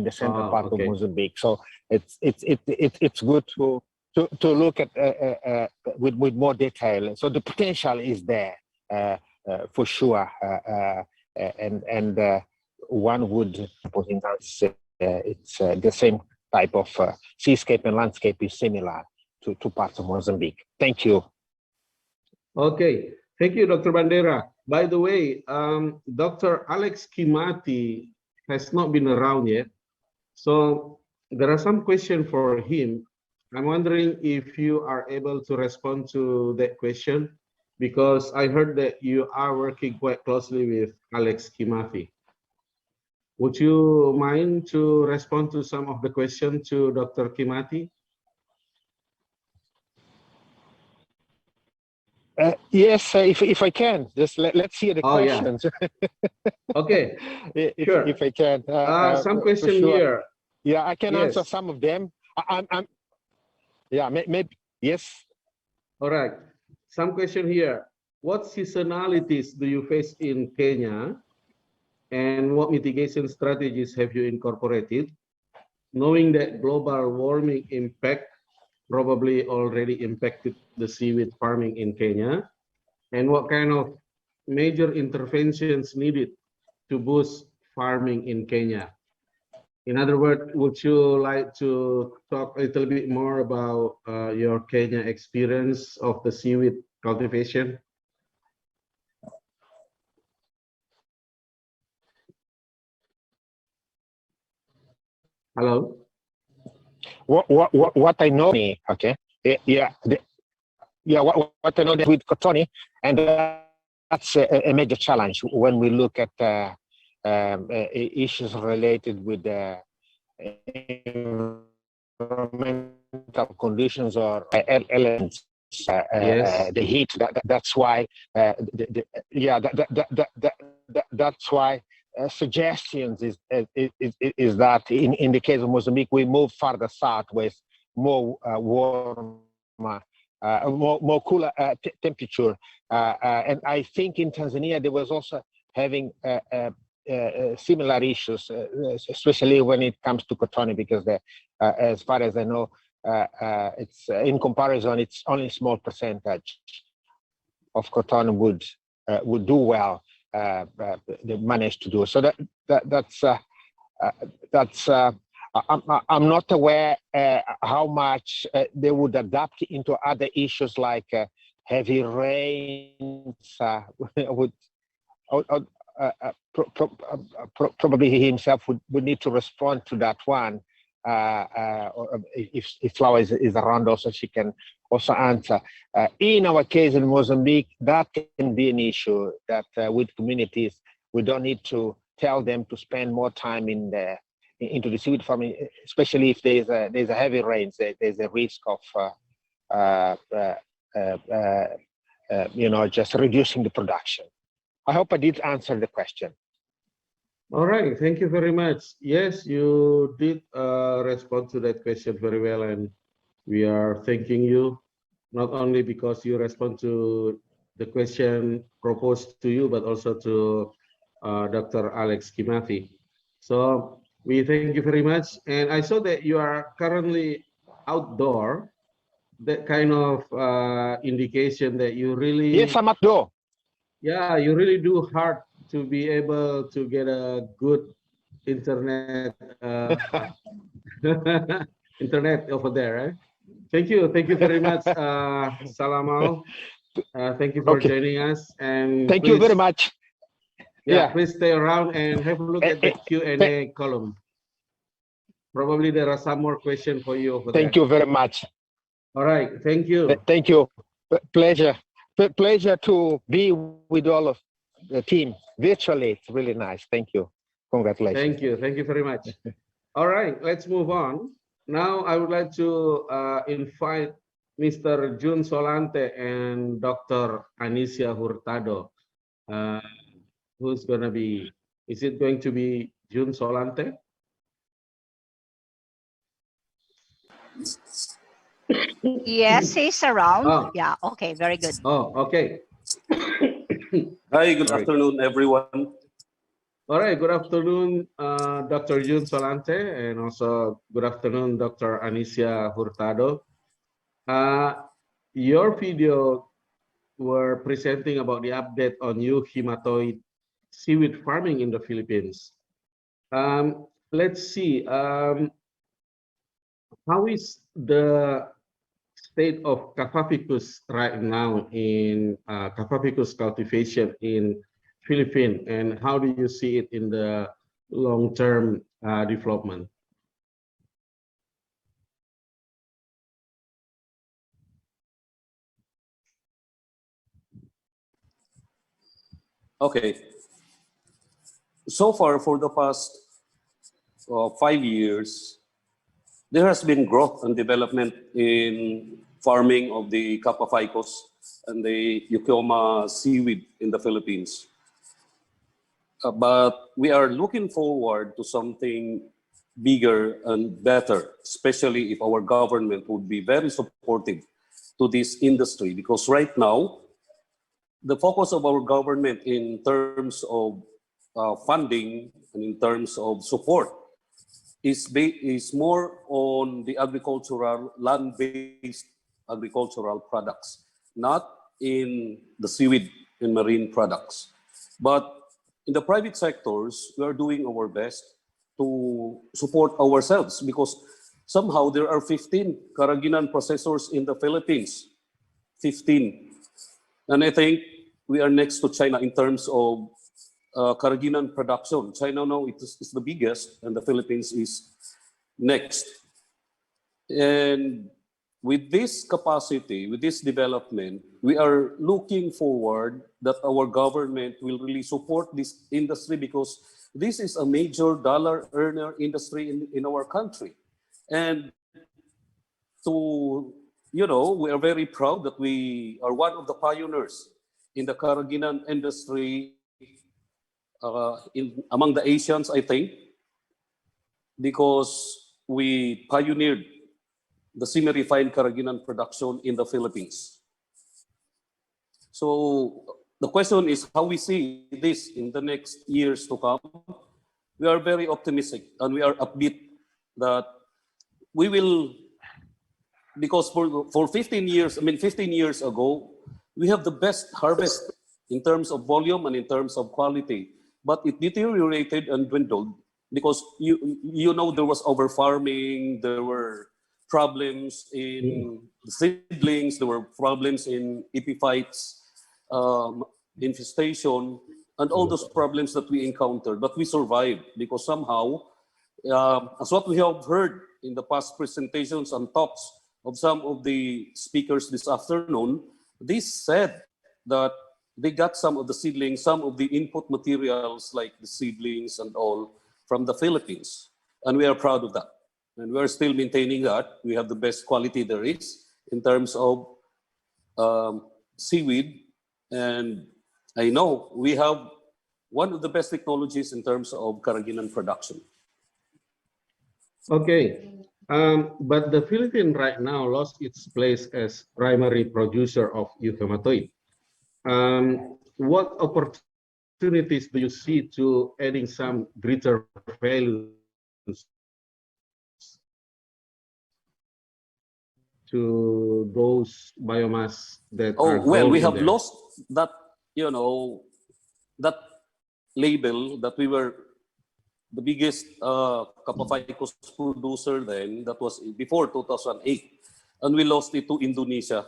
the central part of Mozambique. So it's good to look at with more detail. So the potential is there for sure, and one would say it's the same type of seascape and landscape is similar to parts of Mozambique. Thank you. Okay, thank you, Dr. Bandera. By the way, Dr. Alex Kimati has not been around yet, so there are some questions for him. I'm wondering if you are able to respond to that question, because I heard that you are working quite closely with Alex Kimati. Would you mind to respond to some of the questions to Dr. Kimati? Yes, if I can, just let's hear the questions. Yeah. Okay, if I can. some question here. Yeah, I can answer some of them. Yeah, maybe, yes. All right. Some question here. What seasonalities do you face in Kenya? And what mitigation strategies have you incorporated? Knowing that global warming impact probably already impacted the seaweed farming in Kenya, and what kind of major interventions needed to boost farming in Kenya? In other words, would you like to talk a little bit more about your Kenya experience of the seaweed cultivation? Hello? What I know, okay, yeah, what I know with Kotoni, and that's a major challenge when we look at issues related with the environmental conditions or elements. Yes. The heat. That's why. That's why suggestions is that in the case of Mozambique we move farther south with more warm, more cooler temperature, and I think in Tanzania there was also having similar issues, especially when it comes to Kotoni, because as far as I know, it's in comparison, it's only a small percentage of cotton would do well. They managed to do so. I'm not aware how much they would adapt into other issues like heavy rains. Probably he himself would need to respond to that one. Or if Flower is around also, she can also answer. In our case in Mozambique, that can be an issue that with communities, we don't need to tell them to spend more time into the seaweed farming, especially if there's a heavy rains. There's a risk of just reducing the production. I hope I did answer the question. All right, thank you very much. Yes, you did respond to that question very well, and we are thanking you, not only because you respond to the question proposed to you, but also to Dr. Alex Kimathi. So we thank you very much. And I saw that you are currently outdoor. That kind of indication that you really... Yes, I'm outdoor. Yeah, you really do hard to be able to get a good internet internet over there, right? Thank you very much, Salamal. Thank you for joining us, and thank please, you very much. Yeah, please stay around and have a look at the Q&A column. Probably there are some more questions for you over there. Thank you very much. All right, thank you. Thank you. Pleasure to be with all of the team virtually. It's really nice. Thank you. Congratulations. Thank you very much. All right, let's move on. Now I would like to invite Mr. Jun Solante and Dr. Anicia Hurtado. Who's gonna be, is it going to be Jun Solante? Yes, he's around. Oh. Yeah, okay, very good. Oh, okay. Hi, good afternoon, everyone. All right, good afternoon, Dr. Jun Solante, and also good afternoon, Dr. Anicia Hurtado. Your video were presenting about the update on new hematoid seaweed farming in the Philippines. Let's see, how is the state of Cavaficus right now in Cavaficus cultivation in Philippines, and how do you see it in the long-term development? Okay. So far, for the past 5 years, there has been growth and development in farming of the Cavaficus and the Eucheuma seaweed in the Philippines. But we are looking forward to something bigger and better, especially if our government would be very supportive to this industry. Because right now, the focus of our government in terms of funding and in terms of support is more on the agricultural, land-based agricultural products, not in the seaweed and marine products. But in the private sectors, we are doing our best to support ourselves because somehow there are 15 Karaginan processors in the Philippines. 15. And I think we are next to China in terms of Karaginan production. China now is the biggest, and the Philippines is next. And with this capacity, with this development, we are looking forward that our government will really support this industry because this is a major dollar earner industry in our country. And we are very proud that we are one of the pioneers in the Karaginan industry among the Asians, I think, because we pioneered the semi-refined Karaginan production in the Philippines. So the question is how we see this in the next years to come. We are very optimistic and we are upbeat that we will, because for 15 years, 15 years ago, we have the best harvest in terms of volume and in terms of quality, but it deteriorated and dwindled because there was over farming, there were problems in the seedlings, there were problems in epiphytes, infestation, and all those problems that we encountered, but we survived because somehow, as what we have heard in the past presentations and talks of some of the speakers this afternoon, they said that they got some of the seedlings, some of the input materials like the seedlings and all from the Philippines. And we are proud of that. And we're still maintaining that. We have the best quality there is in terms of seaweed. And I know we have one of the best technologies in terms of Karaginan production. Okay. But the Philippines right now lost its place as primary producer of eucalyptus. What opportunities do you see to adding some greater value to those biomass that are well, we have there? lost that, that label that we were the biggest Kapaphycos producer then. That was before 2008. And we lost it to Indonesia.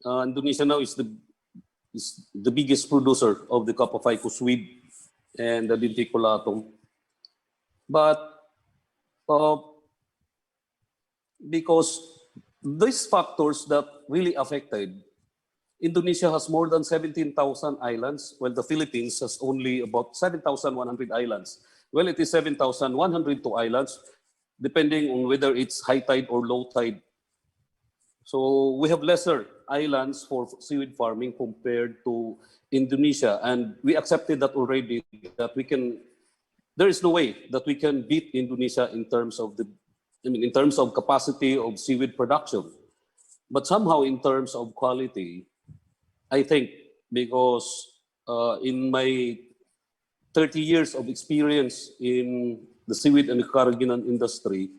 Indonesia now is the biggest producer of the Kapaphycos weed and the denticulatum. But because these factors that really affected, Indonesia has more than 17,000 islands, while the Philippines has only about 7,100 islands. Well, it is 7,102 islands, depending on whether it's high tide or low tide. So we have lesser islands for seaweed farming compared to Indonesia. And we accepted that already, that there is no way that we can beat Indonesia in terms of in terms of capacity of seaweed production. But somehow in terms of quality, I think because in my 30 years of experience in the seaweed and the Karaginan industry,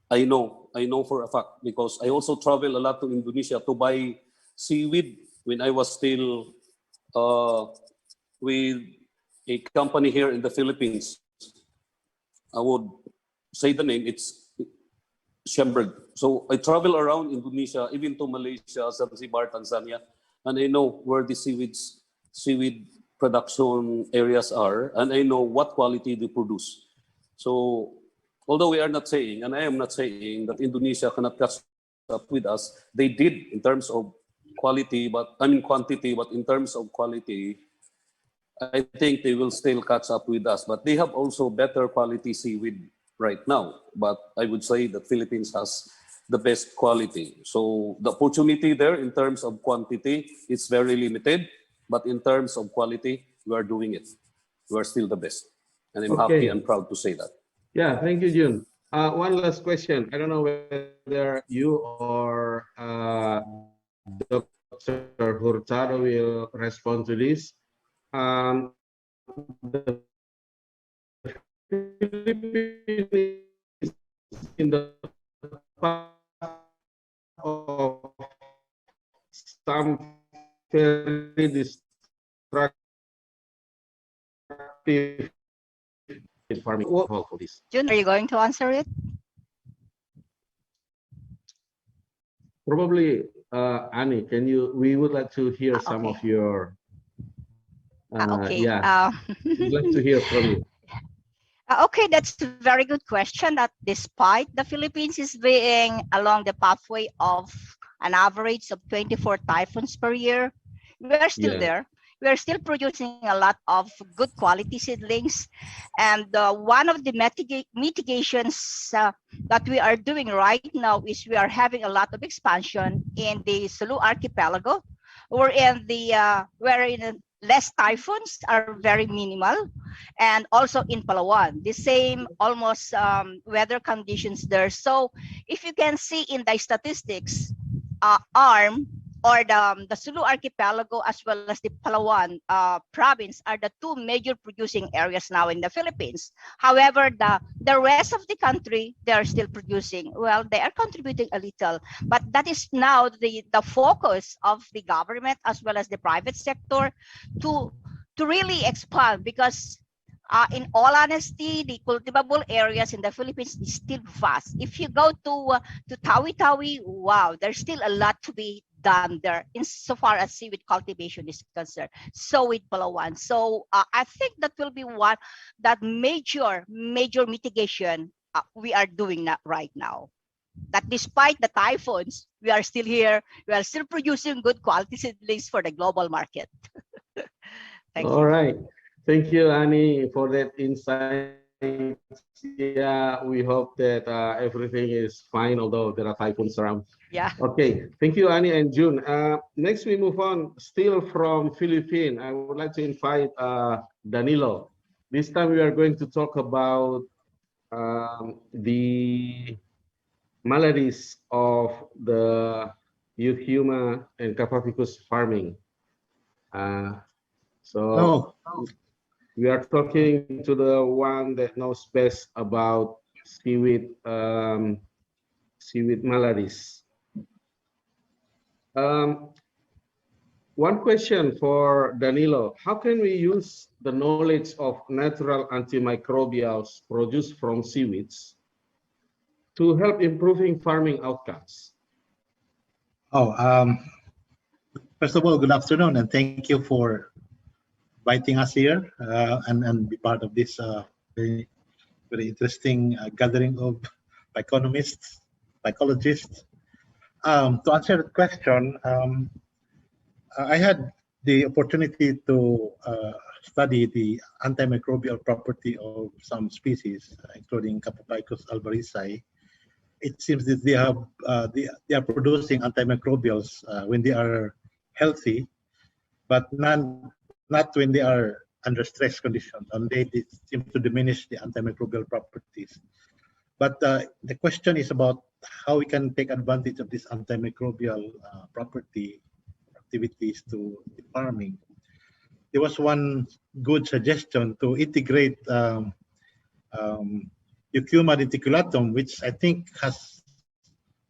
I know for a fact, because I also travel a lot to Indonesia to buy seaweed when I was still with a company here in the Philippines. I would say the name, it's Schemberg. So I travel around Indonesia, even to Malaysia, Zanzibar, Tanzania, and I know where the seaweed production areas are, and I know what quality they produce. So although we are not saying, and I am not saying that Indonesia cannot catch up with us, they did in terms of quality, quantity, but in terms of quality, I think they will still catch up with us. But they have also better quality seaweed right now. But I would say that Philippines has the best quality. So the opportunity there in terms of quantity is very limited, but in terms of quality, we are doing it. We are still the best. And I'm happy and proud to say that. Yeah, thank you, June. One last question. I don't know whether you or Dr. Hurtado will respond to this. The Philippines in the path of some very destructive farming. What for this? June, are you going to answer it? Probably, Annie, can you? We would like to hear some Okay. of your. Okay. Yeah, we'd like to hear from you. Okay, that's a very good question. That despite the Philippines is being along the pathway of an average of 24 typhoons per year, we are still Yeah. there. We are still producing a lot of good quality seedlings. And one of the mitigations that we are doing right now is we are having a lot of expansion in the Sulu archipelago, wherein less typhoons are very minimal, and also in Palawan, the same almost weather conditions there. So if you can see in the statistics, ARM or the Sulu archipelago as well as the Palawan province are the two major producing areas now in the Philippines. However, the rest of the country, they are still producing. Well, they are contributing a little, but that is now the focus of the government as well as the private sector to really expand, because in all honesty, the cultivable areas in the Philippines is still vast. If you go to Tawi-Tawi, wow, there's still a lot to be done there insofar as seaweed cultivation is concerned. So with Palawan. So I think that will be that major mitigation we are doing that right now. That despite the typhoons, we are still here. We are still producing good quality seedlings for the global market. Thank All you. right. Thank you, Annie, for that insight. Yeah, we hope that everything is fine, although there are typhoons around. Yeah. Okay, thank you, Annie and June. Next, we move on, still from Philippines. I would like to invite Danilo. This time, we are going to talk about the maladies of the euthuma and Capapicus farming. So we are talking to the one that knows best about seaweed maladies. One question for Danilo: how can we use the knowledge of natural antimicrobials produced from seaweeds to help improving farming outcomes? First of all, good afternoon, and thank you for inviting us here and be part of this very, very interesting gathering of economists, psychologists. To answer the question, I had the opportunity to study the antimicrobial property of some species, including Capopicus alvarezii. It seems that they are producing antimicrobials when they are healthy, but not when they are under stress conditions, and they seem to diminish the antimicrobial properties. But the question is about how we can take advantage of this antimicrobial property activities to the farming. There was one good suggestion to integrate Eucuma reticulatum, which I think has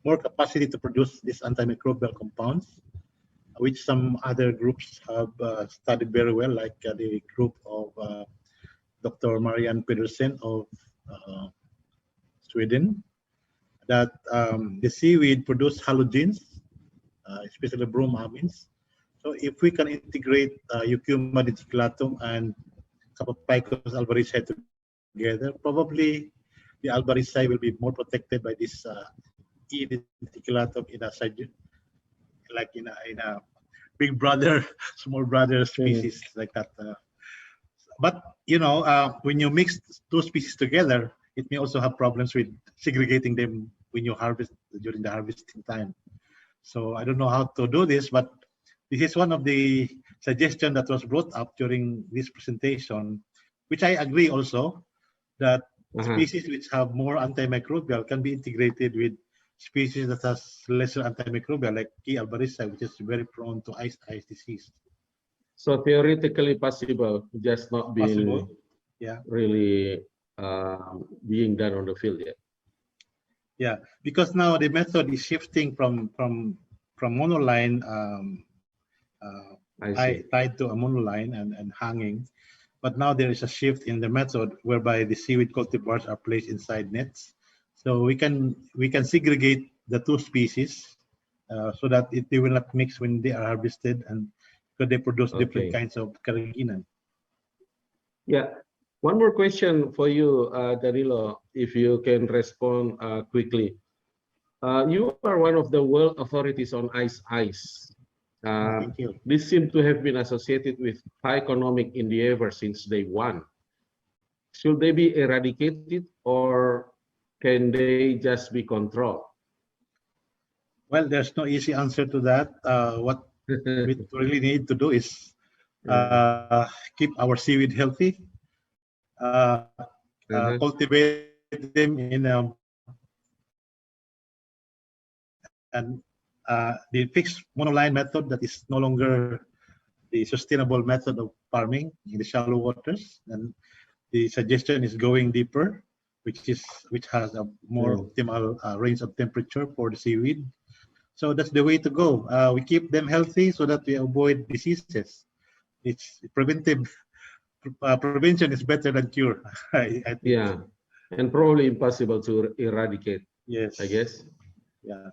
more capacity to produce these antimicrobial compounds, which some other groups have studied very well, like the group of Dr. Marianne Pedersen of Sweden, that the seaweed produce halogens, especially bromamines. So if we can integrate Eucuma reticulatum and Capopicus alvarezii together, probably the alvarezii will be more protected by this E. reticulatum in a like in a big brother, small brother species like that. But you know, when you mix two species together, it may also have problems with segregating them when you harvest during the harvesting time. So I don't know how to do this, but this is one of the suggestions that was brought up during this presentation, which I agree also that species which have more antimicrobial can be integrated with species that has lesser antimicrobial, like K. albarisa, which is very prone to ice disease. So theoretically possible, just not being Possible, yeah. really being done on the field yet. Yeah, because now the method is shifting from monoline tied to a monoline and hanging, but now there is a shift in the method whereby the seaweed cultivars are placed inside nets, so we can segregate the two species so that they will not mix when they are harvested, and because they produce different kinds of carrageenan. Yeah. One more question for you, Danilo, if you can respond quickly. You are one of the world authorities on ice. Thank you. This seems to have been associated with phyconomic endeavor since day one. Should they be eradicated or can they just be controlled? Well, there's no easy answer to that. What we really need to do is keep our seaweed healthy, cultivate them in the fixed monoline method that is no longer the sustainable method of farming in the shallow waters, and the suggestion is going deeper, which has a more optimal range of temperature for the seaweed. So that's the way to go. We keep them healthy so that we avoid diseases. It's preventive. Prevention is better than cure. I think. Yeah, and probably impossible to eradicate. Yes, I guess. Yeah.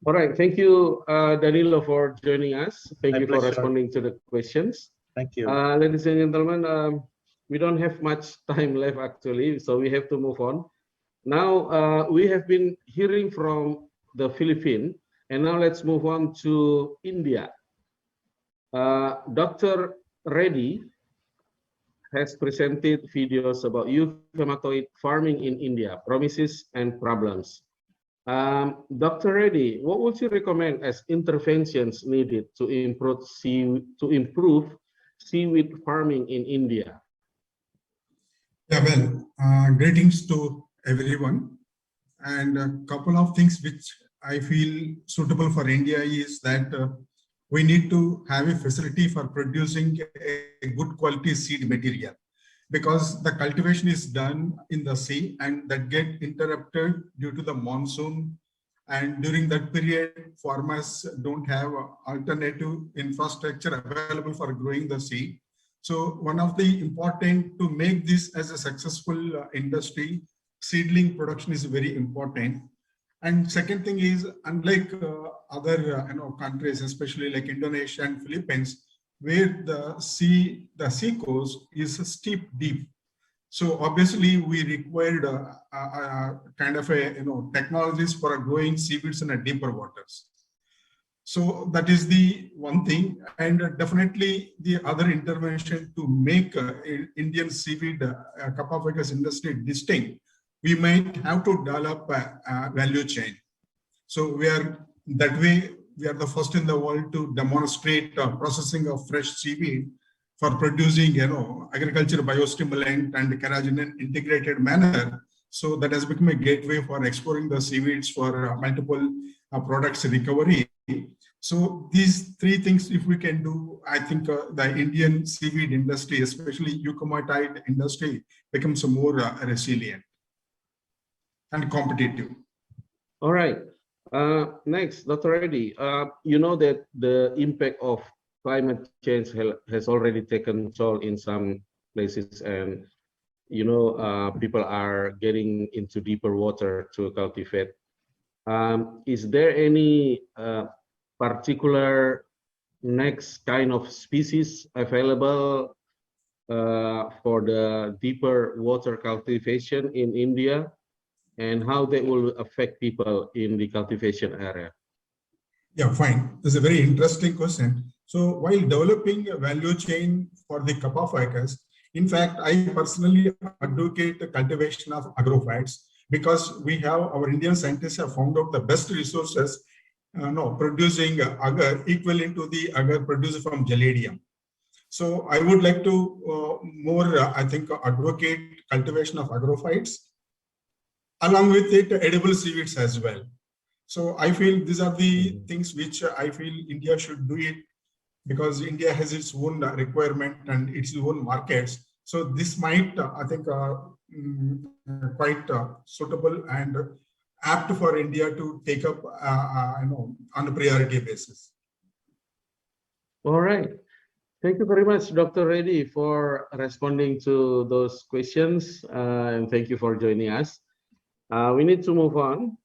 All right. Thank you, Danilo, for joining us. Thank My you for pleasure. responding to the questions. Thank you. Ladies and gentlemen, we don't have much time left actually, so we have to move on. Now, we have been hearing from the Philippines, and now let's move on to India. Dr. Reddy has presented videos about youth hematoid farming in India, promises and problems. Dr. Reddy, what would you recommend as interventions needed to improve seaweed farming in India? Yeah, well, greetings to everyone. And a couple of things which I feel suitable for India is that we need to have a facility for producing a good quality seed material, because the cultivation is done in the sea and that get interrupted due to the monsoon. And during that period, farmers don't have alternative infrastructure available for growing the seed. So one of the important to make this as a successful industry, seedling production is very important. And second thing is, unlike other countries, especially like Indonesia and Philippines, where the sea coast is steep, deep. So obviously we required kind of technologies for growing seaweeds in a deeper waters. So that is the one thing, and definitely the other intervention to make Indian seaweed Kappa ficus industry distinct, we might have to develop a value chain. So we are the first in the world to demonstrate processing of fresh seaweed for producing, agriculture biostimulant and carrageenan integrated manner. So that has become a gateway for exploring the seaweeds for multiple products recovery. So these three things, if we can do, I think the Indian seaweed industry, especially eucalyptus industry, becomes more resilient and competitive. All right. Next, Dr. Reddy, you know that the impact of climate change has already taken toll in some places, and people are getting into deeper water to cultivate. Is there any particular next kind of species available for the deeper water cultivation in India, and how that will affect people in the cultivation area? Yeah, fine. This is a very interesting question. So while developing a value chain for the Kappa ficus, in fact, I personally advocate the cultivation of agrophytes, because we have, our Indian scientists have found out the best resources producing agar equivalent to the agar produced from Geladium. So I would like to more, I think, advocate cultivation of agrophytes, along with it, edible seaweeds as well. So I feel these are the things which I feel India should do it, because India has its own requirement and its own markets. So this might, I think, quite suitable and apt for India to take up, on a priority basis. All right. Thank you very much, Dr. Reddy, for responding to those questions, and thank you for joining us. We need to move on.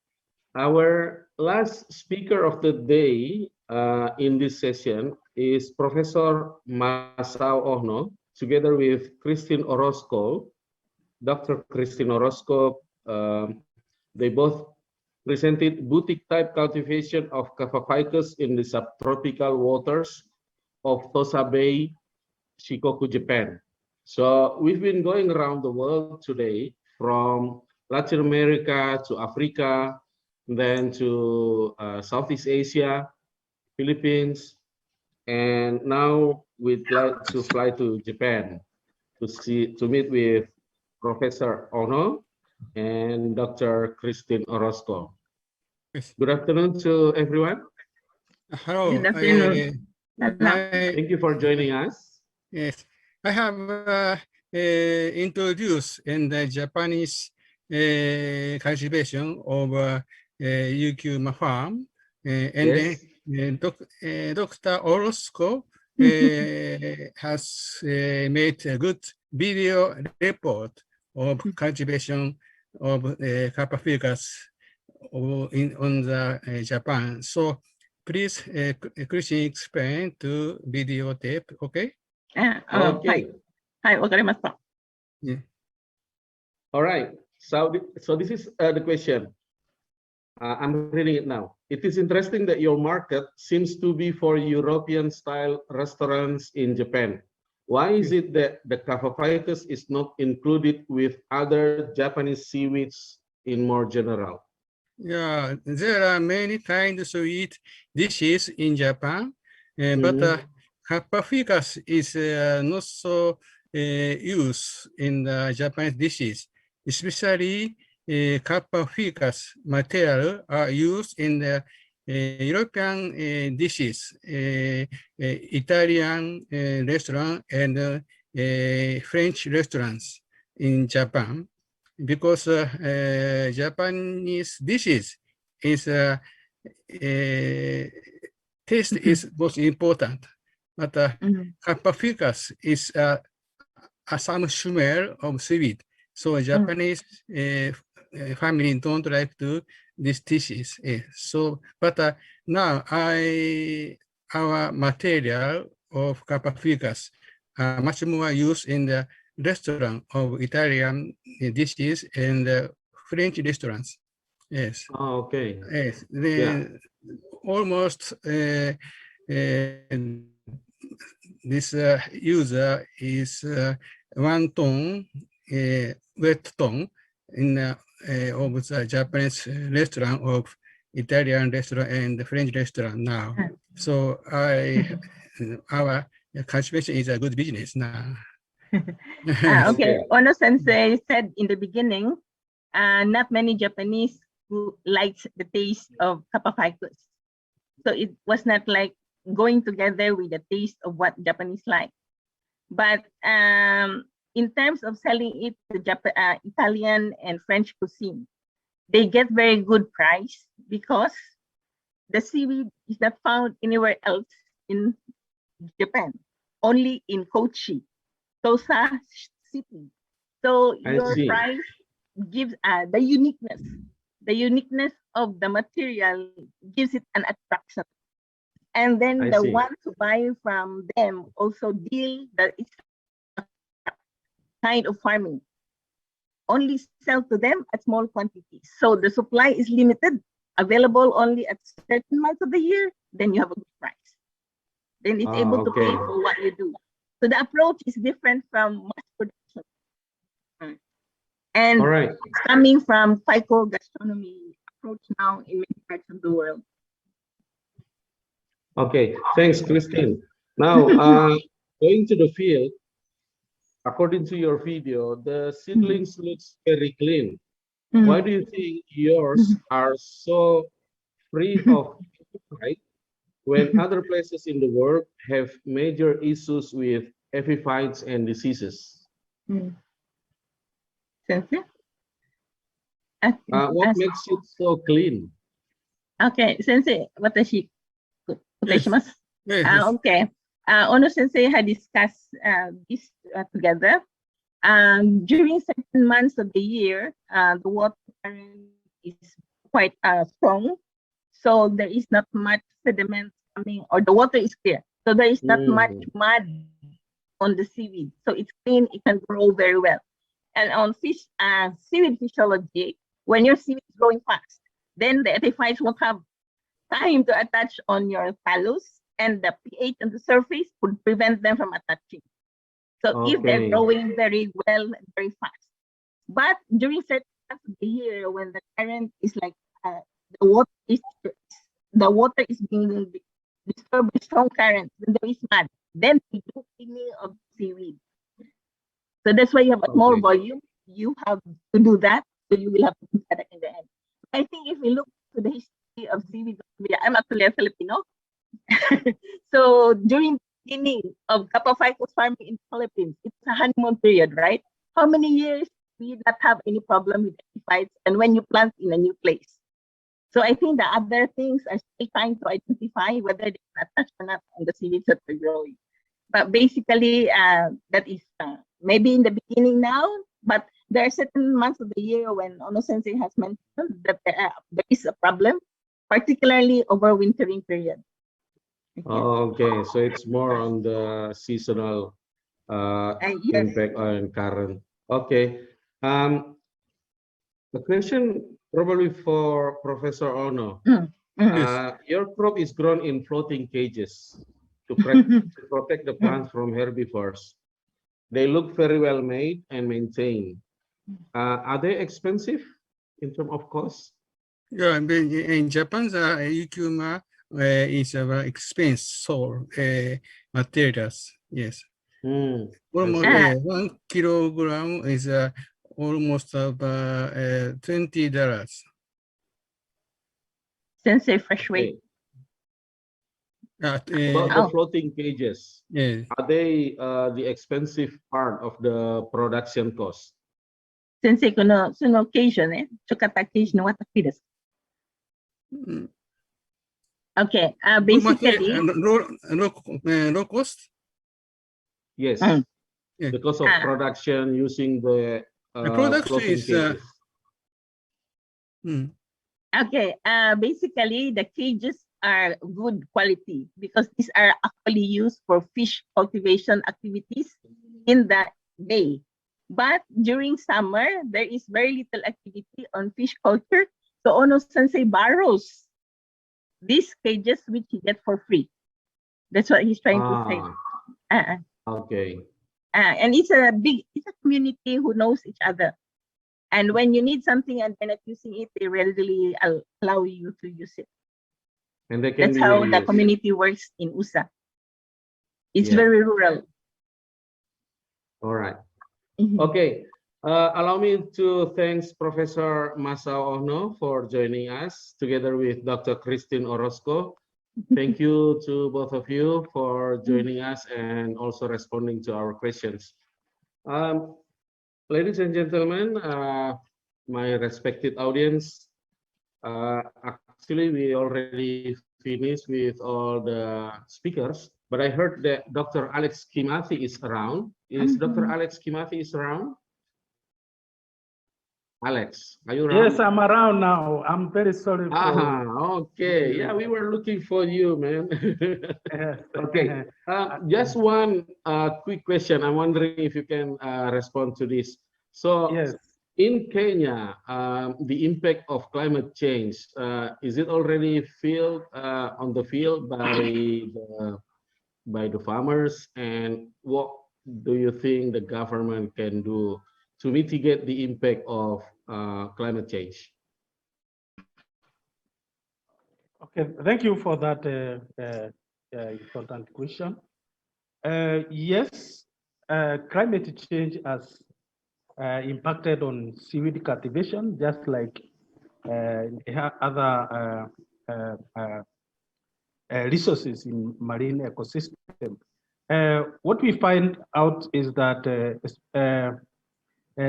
Our last speaker of the day in this session is Professor Masao Ohno, together with Christine Orozco. Dr. Christine Orozco, they both presented boutique type cultivation of Cafaphycus in the subtropical waters of Tosa Bay, Shikoku, Japan. So we've been going around the world today, from Latin America to Africa, then to Southeast Asia, Philippines, and now we'd like to fly to Japan to meet with Professor Ono and Dr. Christine Orozco. Yes. Good afternoon to everyone. Hello. Good afternoon. Thank you for joining us. Yes, I have introduced in the Japanese cultivation of Yukuma farm, and Yes. then Dr. Orozco has made a good video report of cultivation of Cafaphycus on the Japan. So please, Christian, explain to videotape, okay? Okay. Hi, わかりました。 Yeah. All right. So this is the question. I'm reading it now. It is interesting that your market seems to be for European-style restaurants in Japan. Why is it that the Cafaphycus is not included with other Japanese seaweeds in more general? Yeah, there are many kinds of sweet dishes in Japan, but Cafaphycus is not so used in the Japanese dishes, especially Cafaphycus material are used in the European dishes, Italian restaurant and French restaurants in Japan. Because Japanese dishes is taste is most important, but Cafaphycus is some smell of seaweed. So Japanese family don't like to these dishes. So, but now our material of Cafaphycus are much more used in the restaurant of Italian dishes and French restaurants. Yes. Oh, okay. Yes. Almost this user is 1 ton wet ton in of the Japanese restaurant, of Italian restaurant and French restaurant now. So our cultivation is a good business now. Okay, Ono Sensei said in the beginning, not many Japanese who liked the taste of Cafaphycus. So it was not like going together with the taste of what Japanese like. But in terms of selling it to Italian and French cuisine, they get very good price because the seaweed is not found anywhere else in Japan, only in Kochi, Tosa City. So your price gives the uniqueness of the material gives it an attraction. And then the ones who buy from them also deal that it's a kind of farming. Only sell to them at small quantities. So the supply is limited, available only at certain months of the year, then you have a good price. Then it's able to pay for what you do. So the approach is different from mass production. And it's coming from phycogastronomy approach now in many parts of the world. Okay, thanks, Christine. Now, going to the field, according to your video, the seedlings looks very clean. Why do you think yours are so free of right when other places in the world have major issues with epiphytes and diseases? Sensei? What makes it so clean? Okay, Sensei, watashi Yes. Yes. okay. Ono Sensei had discussed this together. During certain months of the year, the water current is quite strong, so there is not much sediment coming, or the water is clear, so there is not much mud on the seaweed, so it's clean. It can grow very well. And on fish, seaweed physiology, when your seaweed is growing fast, then the epiphytes won't have time to attach on your thallus, and the pH on the surface would prevent them from attaching. So if they're growing very well and very fast. But during certain times of the year when the current is like the water is being disturbed by strong current, then there is mud. Then we do cleaning of seaweed. So that's why you have more volume. You have to do that, so you will have to do that in the end. I think if we look to the history of seaweed, I'm actually a Filipino. So during the beginning of Kapaphycos farming in the Philippines, it's a honeymoon period, right? How many years we not have any problem with epiphytes and when you plant in a new place? So I think the other things are still trying to identify whether they can attach or not on the seaweeds that are growing. But basically, that is maybe in the beginning now, but there are certain months of the year when Ono Sensei has mentioned that there is a problem, particularly over wintering period. Okay, so it's more on the seasonal impact on current. Okay. The question probably for Professor Ono. Your crop is grown in floating cages to protect the plants from herbivores. They look very well made and maintained. Are they expensive in terms of cost? Yeah, in Japan, the Yukuma is a very expensive materials. Yes. Almost 1 kilogram is almost about $20. Sensei fresh weight. About the floating cages, are they the expensive part of the production cost? Sensei, sono occasion, tsukata cage no wataki desu. Okay, basically. Low cost? Yes. Because of production using the production floating is cages. Okay, basically the cages are good quality because these are actually used for fish cultivation activities in the bay. But during summer, there is very little activity on fish culture. So Ono Sensei borrows these cages which he gets for free. That's what he's trying to say. Okay. And it's a community who knows each other. And when you need something and they're not using it, they readily allow you to use it. And they can That's how the community works in USA. It's very rural. All right. Okay. Allow me to thank Professor Masao Ono for joining us together with Dr. Christine Orozco. Thank you to both of you for joining us and also responding to our questions. Ladies and gentlemen, my respected audience, actually we already finished with all the speakers, but I heard that Dr. Alex Kimathi is around. Is Dr. Alex Kimathi is around? Alex, are you around? Yes, I'm around now. I'm very sorry for... Okay. Yeah, we were looking for you, man. Okay. Just one quick question. I'm wondering if you can respond to this. So, in Kenya, the impact of climate change, is it already felt on the field by the farmers? And what do you think the government can do to mitigate the impact of climate change? Okay, thank you for that important question. Yes, climate change has impacted on seaweed cultivation, just like other resources in marine ecosystem. What we find out is that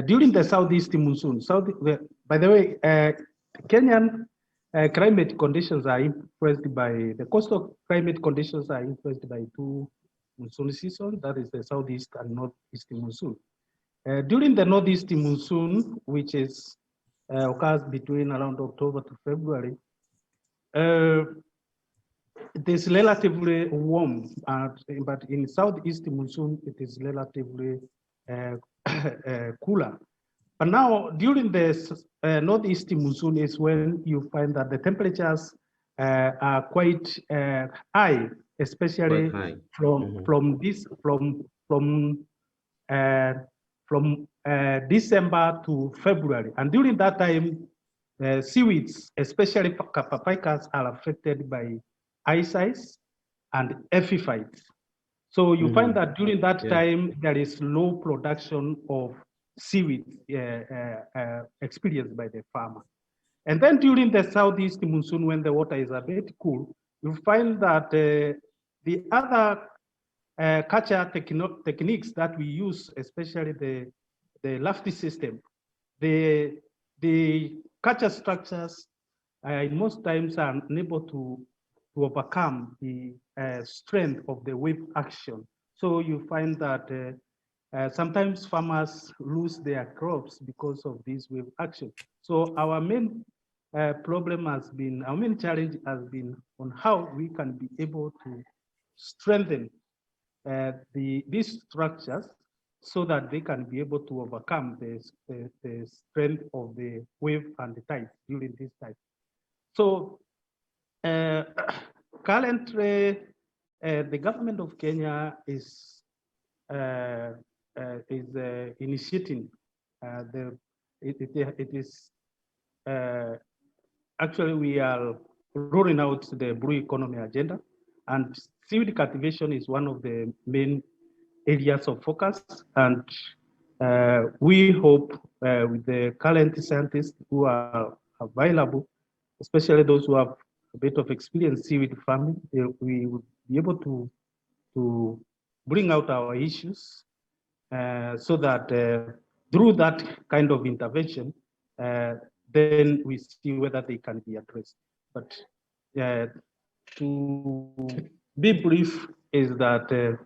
during the southeast monsoon, by the way, Kenyan climate conditions are influenced by the coastal climate conditions are influenced by two monsoon seasons, that is the southeast and northeast monsoon. During the northeast monsoon, which is occurs between around October to February, it is relatively warm, but in southeast monsoon, it is relatively cooler. But now, during the northeast monsoon is when you find that the temperatures are quite high, especially Quite high. from December to February. And during that time, seaweeds, especially Phyconomists, are affected by ice and epiphytes. So you find that during that time, there is low production of seaweed experienced by the farmer. And then during the southeast monsoon, when the water is a bit cool, you find that the other culture techniques that we use, especially the lofty system, the culture structures in most times are unable to overcome the strength of the wave action. So you find that sometimes farmers lose their crops because of this wave action. So our main problem has been, our main challenge has been on how we can be able to strengthen these structures so that they can be able to overcome the strength of the wave and the tide during this time. So currently, the government of Kenya is initiating it is actually we are rolling out the blue economy agenda, and seaweed cultivation is one of the main areas of focus. And we hope with the current scientists who are available, especially those who have a bit of experience seaweed farming, we will be able to bring out our issues so that through that kind of intervention, then we see whether they can be addressed. But to be brief is that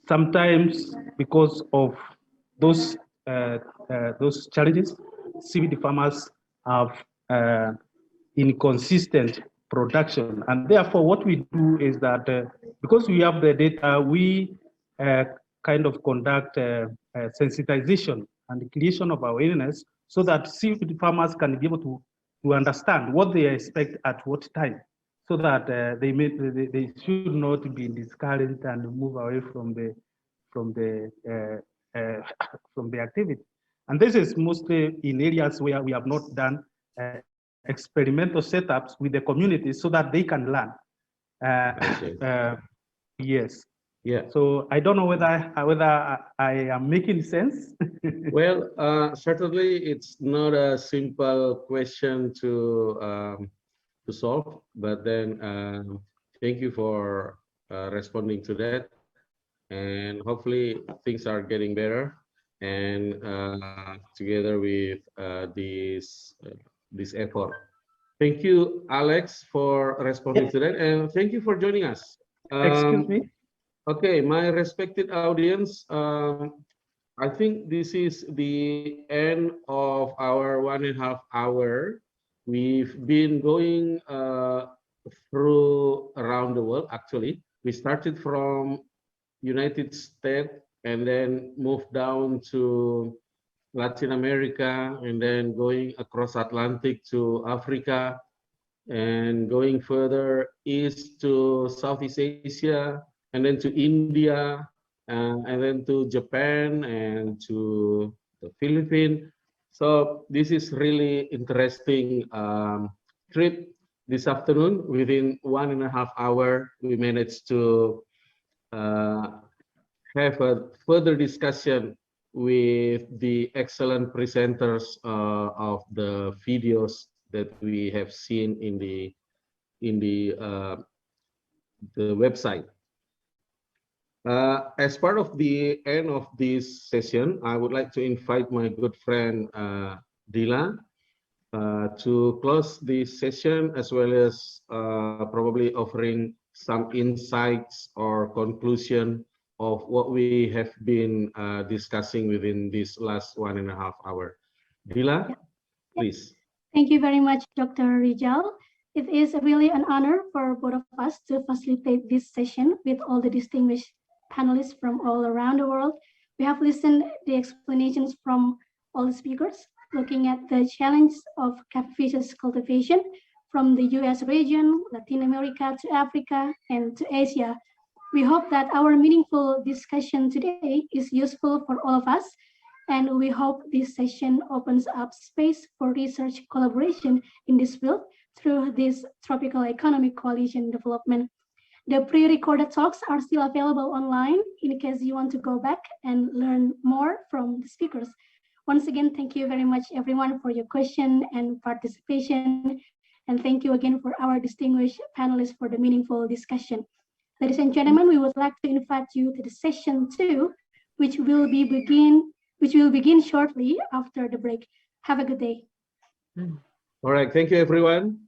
sometimes because of those challenges, seaweed farmers have inconsistent production. And therefore, what we do is that because we have the data, we kind of conduct sensitization and creation of awareness so that seaweed farmers can be able to understand what they expect at what time, so that they should not be discouraged and move away from the from the activity. And this is mostly in areas where we have not done experimental setups with the community so that they can learn. Yes. Yeah. So I don't know whether I am making sense. Well, certainly it's not a simple question to solve, but then thank you for responding to that, and hopefully things are getting better. And together with this effort, thank you, Alex, for responding to that, and thank you for joining us. Excuse me. Okay, my respected audience, I think this is the end of our 1.5 hour. We've been going through around the world. Actually, we started from United States and then moved down to Latin America, and then going across Atlantic to Africa, and going further east to Southeast Asia, and then to India, and then to Japan and to the Philippines. So this is really interesting trip, this afternoon, within 1.5 hours, we managed to have a further discussion with the excellent presenters of the videos that we have seen in the website. As part of the end of this session, I would like to invite my good friend Dila to close this session, as well as probably offering some insights or conclusion of what we have been discussing within this last 1.5 hours. Dila, please. Thank you very much, Dr. Rijal. It is really an honor for both of us to facilitate this session with all the distinguished panelists from all around the world. We have listened to the explanations from all the speakers, looking at the challenge of catfishes cultivation from the US region, Latin America to Africa, and to Asia. We hope that our meaningful discussion today is useful for all of us, and we hope this session opens up space for research collaboration in this field through this Tropical Economic Coalition development. The pre-recorded talks are still available online in case you want to go back and learn more from the speakers. Once again, thank you very much, everyone, for your question and participation. And thank you again for our distinguished panelists for the meaningful discussion. Ladies and gentlemen, we would like to invite you to the session 2, which will begin shortly after the break. Have a good day. All right, thank you, everyone.